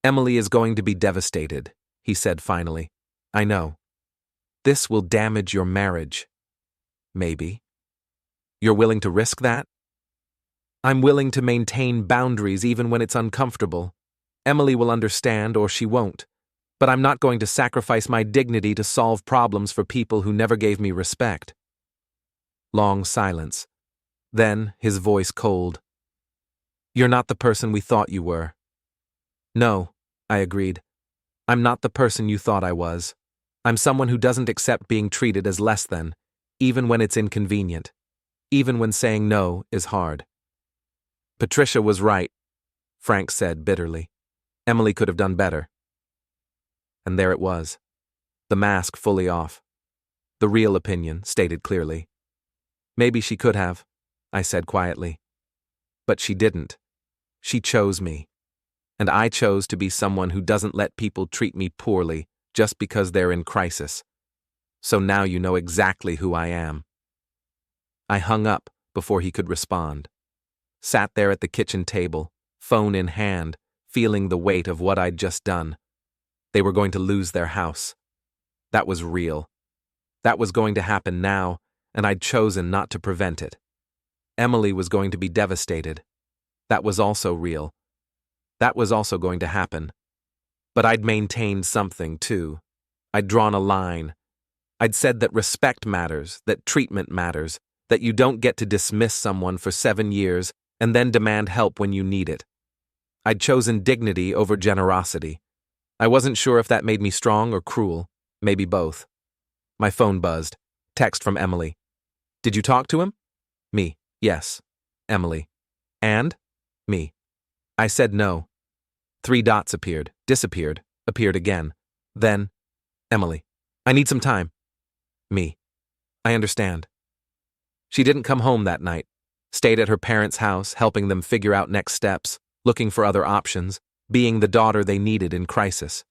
Emily is going to be devastated, he said finally. I know. This will damage your marriage. Maybe. You're willing to risk that? I'm willing to maintain boundaries even when it's uncomfortable. Emily will understand or she won't. But I'm not going to sacrifice my dignity to solve problems for people who never gave me respect. Long silence. Then, his voice cold. You're not the person we thought you were. No, I agreed. I'm not the person you thought I was. I'm someone who doesn't accept being treated as less than, even when it's inconvenient. Even when saying no is hard. Patricia was right, Frank said bitterly. Emily could have done better. And there it was. The mask fully off. The real opinion stated clearly. Maybe she could have, I said quietly. But she didn't. She chose me. And I chose to be someone who doesn't let people treat me poorly just because they're in crisis. So now you know exactly who I am. I hung up before he could respond. Sat there at the kitchen table, phone in hand, feeling the weight of what I'd just done. They were going to lose their house. That was real. That was going to happen now, and I'd chosen not to prevent it. Emily was going to be devastated. That was also real. That was also going to happen. But I'd maintained something, too. I'd drawn a line. I'd said that respect matters, that treatment matters, that you don't get to dismiss someone for 7 years and then demand help when you need it. I'd chosen dignity over generosity. I wasn't sure if that made me strong or cruel, maybe both. My phone buzzed. Text from Emily. Did you talk to him? Me. Yes. Emily. And? Me. I said no. Three dots appeared, disappeared, appeared again. Then, Emily, I need some time. Me. I understand. She didn't come home that night. Stayed at her parents' house, helping them figure out next steps, looking for other options, being the daughter they needed in crisis.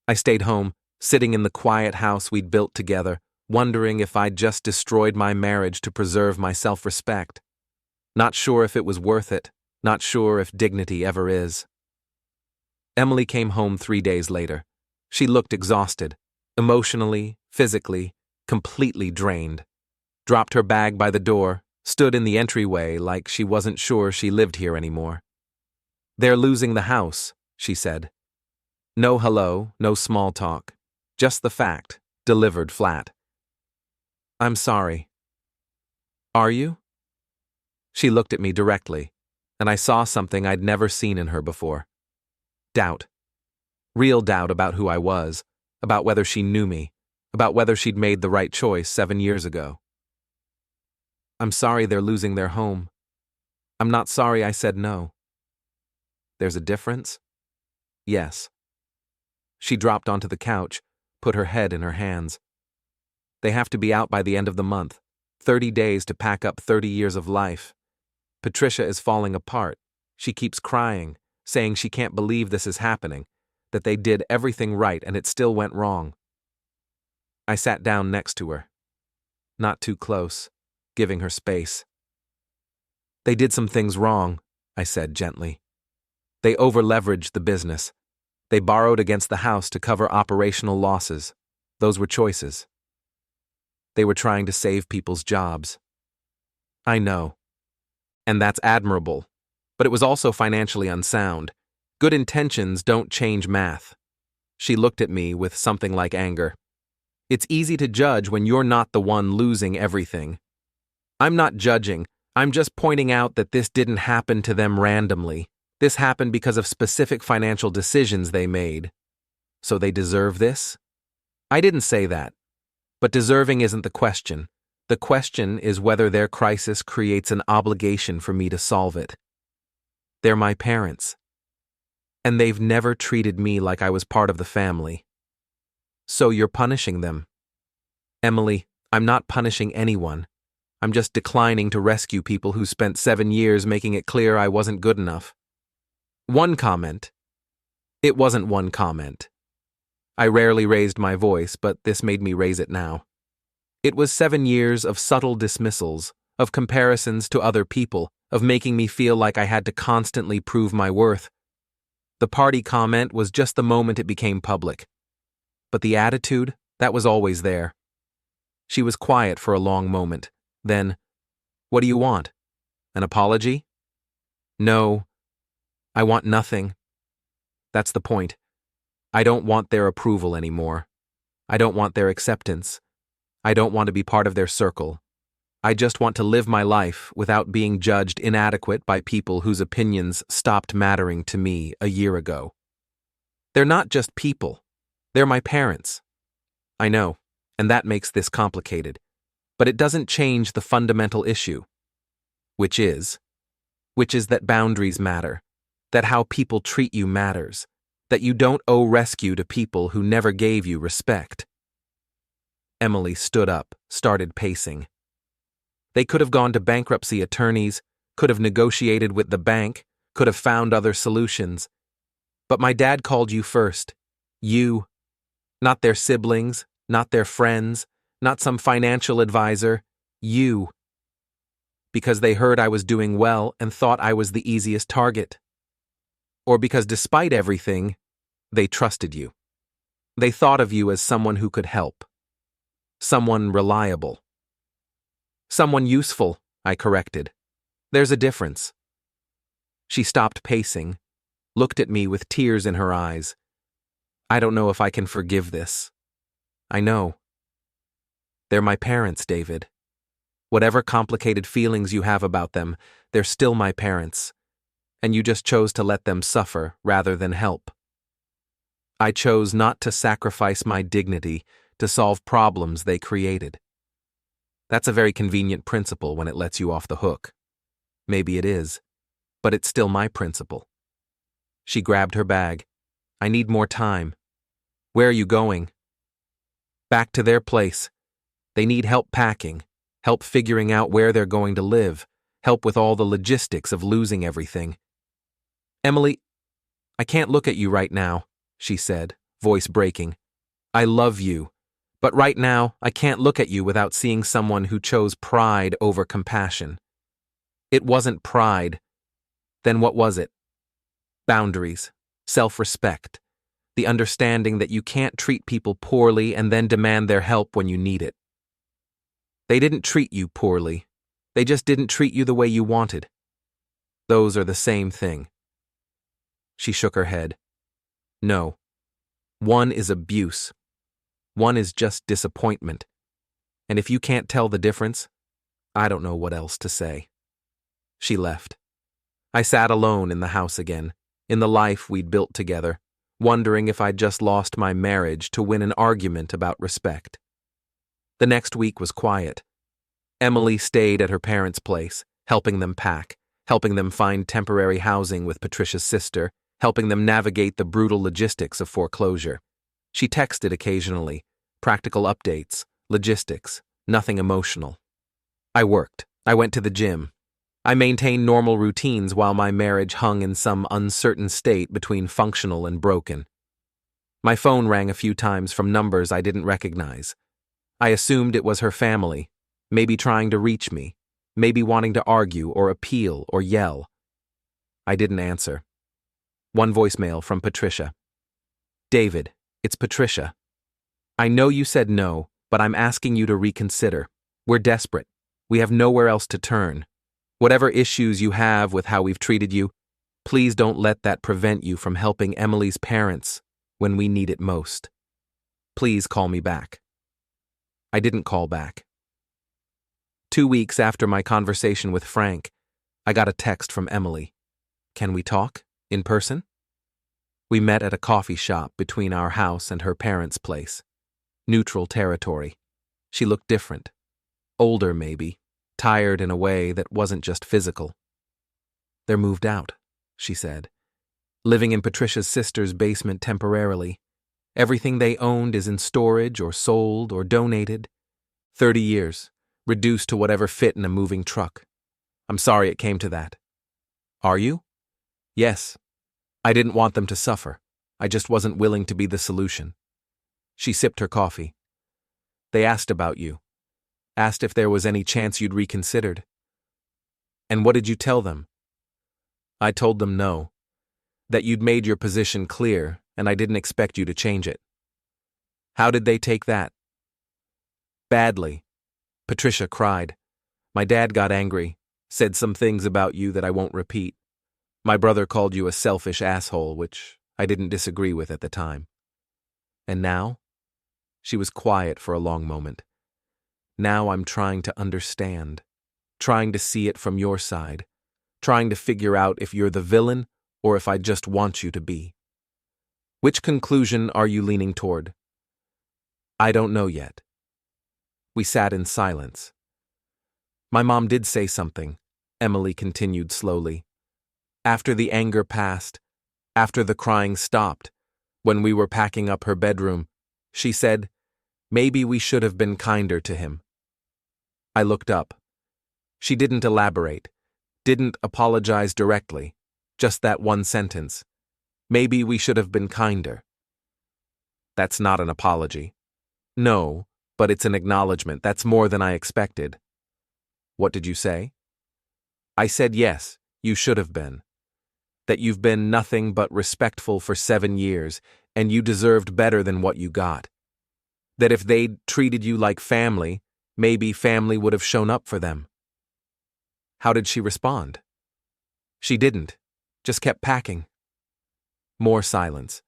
I stayed home, sitting in the quiet house we'd built together, wondering if I'd just destroyed my marriage to preserve my self-respect. Not sure if it was worth it, not sure if dignity ever is. Emily came home 3 days later. She looked exhausted, emotionally, physically, completely drained. Dropped her bag by the door, stood in the entryway like she wasn't sure she lived here anymore. "They're losing the house," she said. No hello, no small talk. Just the fact, delivered flat. "I'm sorry." "Are you?" She looked at me directly, and I saw something I'd never seen in her before. Doubt. Real doubt about who I was, about whether she knew me, about whether she'd made the right choice 7 years ago. "I'm sorry they're losing their home. I'm not sorry I said no." "There's a difference?" "Yes." She dropped onto the couch, put her head in her hands. "They have to be out by the end of the month. 30 days to pack up 30 years of life. Patricia is falling apart. She keeps crying, saying she can't believe this is happening, that they did everything right and it still went wrong." I sat down next to her. Not too close, giving her space. "They did some things wrong," I said gently. "They over-leveraged the business. They borrowed against the house to cover operational losses. Those were choices. They were trying to save people's jobs. I know. And that's admirable. But it was also financially unsound. Good intentions don't change math." She looked at me with something like anger. "It's easy to judge when you're not the one losing everything." "I'm not judging. I'm just pointing out that this didn't happen to them randomly. This happened because of specific financial decisions they made. So they deserve this?" I didn't say that. But deserving isn't the question. The question is whether their crisis creates an obligation for me to solve it. They're my parents. And they've never treated me like I was part of the family. So you're punishing them. Emily, I'm not punishing anyone. I'm just declining to rescue people who spent 7 years making it clear I wasn't good enough. One comment. It wasn't one comment. I rarely raised my voice, but this made me raise it now. It was 7 years of subtle dismissals, of comparisons to other people, of making me feel like I had to constantly prove my worth. The party comment was just the moment it became public. But the attitude, that was always there. She was quiet for a long moment. Then, "What do you want? An apology?" "No, I want nothing. That's the point. I don't want their approval anymore. I don't want their acceptance. I don't want to be part of their circle. I just want to live my life without being judged inadequate by people whose opinions stopped mattering to me a year ago. They're not just people. They're my parents. I know, and that makes this complicated. But it doesn't change the fundamental issue, which is that boundaries matter, that how people treat you matters, that you don't owe rescue to people who never gave you respect." Emily stood up, started pacing. "They could have gone to bankruptcy attorneys, could have negotiated with the bank, could have found other solutions. But my dad called you first. You. Not their siblings, not their friends, not some financial advisor. You. Because they heard I was doing well and thought I was the easiest target. Or because despite everything, they trusted you. They thought of you as someone who could help. Someone reliable. Someone useful," I corrected. "There's a difference." She stopped pacing, looked at me with tears in her eyes. "I don't know if I can forgive this. I know. They're my parents, David. Whatever complicated feelings you have about them, they're still my parents. And you just chose to let them suffer rather than help. I chose not to sacrifice my dignity to solve problems they created. That's a very convenient principle when it lets you off the hook. Maybe it is, but it's still my principle. She grabbed her bag. I need more time. Where are you going? Back to their place. They need help packing, help figuring out where they're going to live, help with all the logistics of losing everything. Emily, I can't look at you right now, she said, voice breaking. I love you, but right now I can't look at you without seeing someone who chose pride over compassion. It wasn't pride. Then what was it? Boundaries, self-respect, the understanding that you can't treat people poorly and then demand their help when you need it. They didn't treat you poorly. They just didn't treat you the way you wanted. Those are the same thing. She shook her head. No. One is abuse. One is just disappointment. And if you can't tell the difference, I don't know what else to say. She left. I sat alone in the house again, in the life we'd built together, wondering if I'd just lost my marriage to win an argument about respect. The next week was quiet. Emily stayed at her parents' place, helping them pack, helping them find temporary housing with Patricia's sister, helping them navigate the brutal logistics of foreclosure. She texted occasionally, practical updates, logistics, nothing emotional. I worked. I went to the gym. I maintained normal routines while my marriage hung in some uncertain state between functional and broken. My phone rang a few times from numbers I didn't recognize. I assumed it was her family, maybe trying to reach me, maybe wanting to argue or appeal or yell. I didn't answer. One voicemail from Patricia. David, it's Patricia. I know you said no, but I'm asking you to reconsider. We're desperate. We have nowhere else to turn. Whatever issues you have with how we've treated you, please don't let that prevent you from helping Emily's parents when we need it most. Please call me back. I didn't call back. 2 weeks after my conversation with Frank, I got a text from Emily. Can we talk? In person? We met at a coffee shop between our house and her parents' place. Neutral territory. She looked different. Older, maybe. Tired in a way that wasn't just physical. They're moved out, she said. Living in Patricia's sister's basement temporarily. Everything they owned is in storage or sold or donated. 30 years, reduced to whatever fit in a moving truck. I'm sorry it came to that. Are you? Yes. I didn't want them to suffer. I just wasn't willing to be the solution. She sipped her coffee. They asked about you. Asked if there was any chance you'd reconsidered. And what did you tell them? I told them no. That you'd made your position clear, and I didn't expect you to change it. How did they take that? Badly. Patricia cried. My dad got angry, said some things about you that I won't repeat. My brother called you a selfish asshole, which I didn't disagree with at the time. And now? She was quiet for a long moment. Now I'm trying to understand, trying to see it from your side, trying to figure out if you're the villain or if I just want you to be. Which conclusion are you leaning toward? I don't know yet. We sat in silence. My mom did say something, Emily continued slowly. After the anger passed, after the crying stopped, when we were packing up her bedroom, she said, maybe we should have been kinder to him. I looked up. She didn't elaborate, didn't apologize directly, just that one sentence. Maybe we should have been kinder. That's not an apology. No, but it's an acknowledgement. That's more than I expected. What did you say? I said yes, you should have been. That you've been nothing but respectful for 7 years, and you deserved better than what you got. That if they'd treated you like family, maybe family would have shown up for them. How did she respond? She didn't, just kept packing. More silence.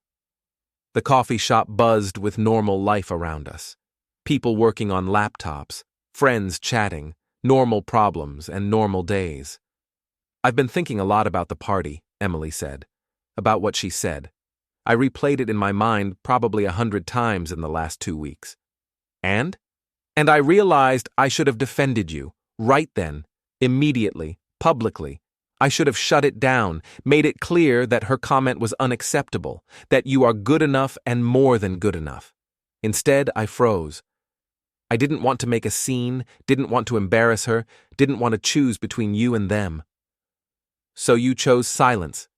The coffee shop buzzed with normal life around us. People working on laptops, friends chatting, normal problems and normal days. I've been thinking a lot about the party, Emily said, about what she said. I replayed it in my mind probably 100 times in the last 2 weeks. And I realized I should have defended you, right then, immediately, publicly. I should have shut it down, made it clear that her comment was unacceptable, that you are good enough and more than good enough. Instead, I froze. I didn't want to make a scene, didn't want to embarrass her, didn't want to choose between you and them. So you chose silence.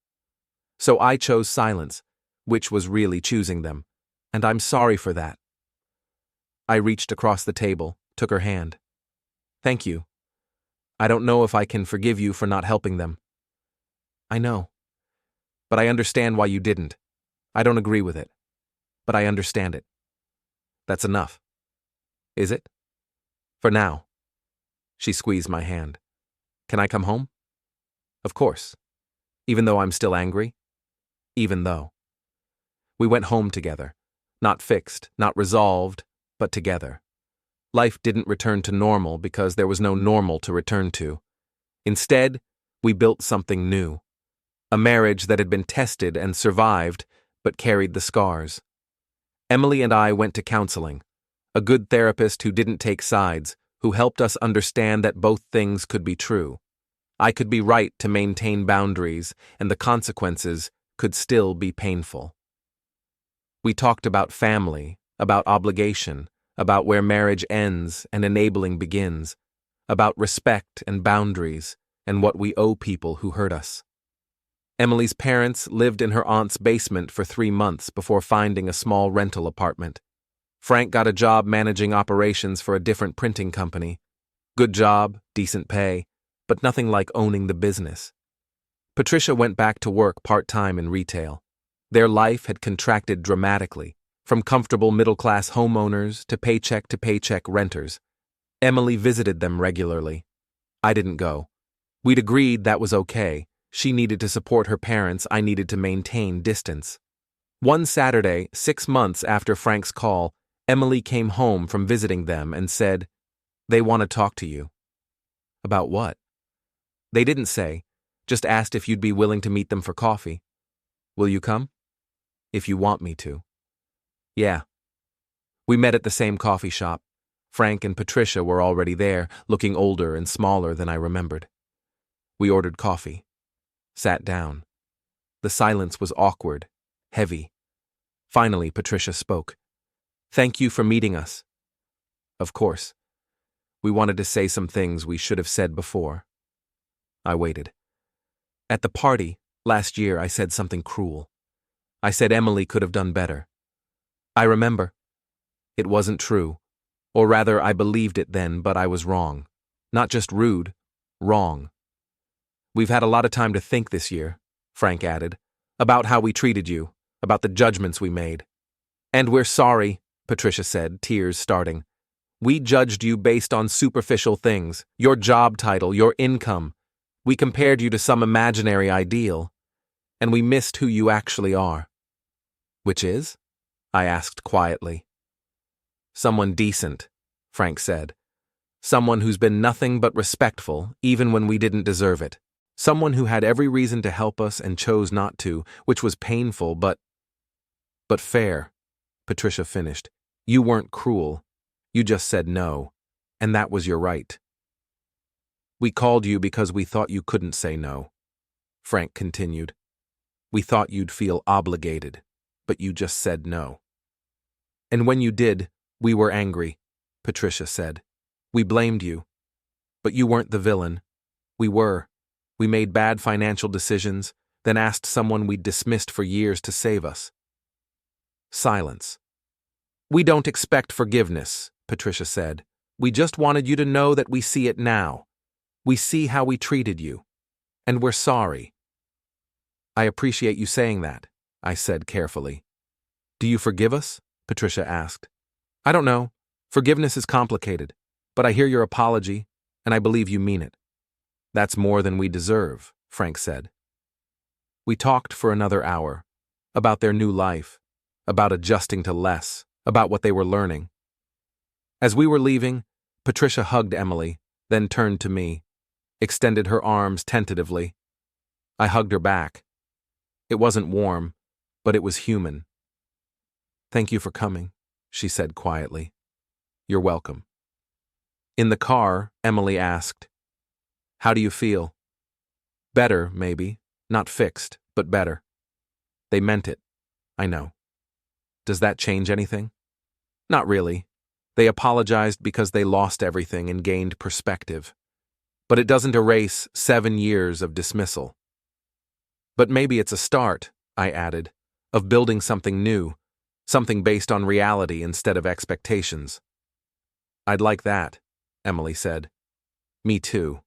So I chose silence, which was really choosing them, and I'm sorry for that. I reached across the table, took her hand. Thank you. I don't know if I can forgive you for not helping them. I know. But I understand why you didn't. I don't agree with it. But I understand it. That's enough. Is it? For now. She squeezed my hand. Can I come home? Of course. Even though I'm still angry? Even though. We went home together. Not fixed, not resolved, but together. Life didn't return to normal because there was no normal to return to. Instead, we built something new. A marriage that had been tested and survived, but carried the scars. Emily and I went to counseling. A good therapist who didn't take sides, who helped us understand that both things could be true. I could be right to maintain boundaries, and the consequences could still be painful. We talked about family, about obligation, about where marriage ends and enabling begins, about respect and boundaries, and what we owe people who hurt us. Emily's parents lived in her aunt's basement for 3 months before finding a small rental apartment. Frank got a job managing operations for a different printing company. Good job, decent pay, but nothing like owning the business. Patricia went back to work part-time in retail. Their life had contracted dramatically, from comfortable middle-class homeowners to paycheck renters. Emily visited them regularly. I didn't go. We'd agreed that was okay. She needed to support her parents, I needed to maintain distance. One Saturday, 6 months after Frank's call, Emily came home from visiting them and said, "They want to talk to you." About what? They didn't say, just asked if you'd be willing to meet them for coffee. Will you come? If you want me to. Yeah. We met at the same coffee shop. Frank and Patricia were already there, looking older and smaller than I remembered. We ordered coffee. Sat down. The silence was awkward, heavy. Finally, Patricia spoke. "Thank you for meeting us." Of course. We wanted to say some things we should have said before. I waited. At the party, last year, I said something cruel. I said Emily could have done better. I remember. It wasn't true. Or rather, I believed it then, but I was wrong. Not just rude, wrong. We've had a lot of time to think this year, Frank added, about how we treated you, about the judgments we made. And we're sorry, Patricia said, tears starting. We judged you based on superficial things, your job title, your income. We compared you to some imaginary ideal, and we missed who you actually are. Which is? I asked quietly. Someone decent, Frank said. Someone who's been nothing but respectful, even when we didn't deserve it. Someone who had every reason to help us and chose not to, which was painful, but fair, Patricia finished. You weren't cruel. You just said no, and that was your right. We called you because we thought you couldn't say no, Frank continued. We thought you'd feel obligated, but you just said no. And when you did, we were angry, Patricia said. We blamed you. But you weren't the villain. We were. We made bad financial decisions, then asked someone we'd dismissed for years to save us. Silence. We don't expect forgiveness, Patricia said. We just wanted you to know that we see it now. We see how we treated you. And we're sorry. I appreciate you saying that, I said carefully. Do you forgive us? Patricia asked. I don't know. Forgiveness is complicated. But I hear your apology, and I believe you mean it. That's more than we deserve, Frank said. We talked for another hour, about their new life, about adjusting to less, about what they were learning. As we were leaving, Patricia hugged Emily, then turned to me, extended her arms tentatively. I hugged her back. It wasn't warm, but it was human. Thank you for coming, she said quietly. You're welcome. In the car, Emily asked, How do you feel? Better, maybe. Not fixed, but better. They meant it. I know. Does that change anything? Not really. They apologized because they lost everything and gained perspective. But it doesn't erase 7 years of dismissal. But maybe it's a start, I added, of building something new, something based on reality instead of expectations. I'd like that, Emily said. Me too.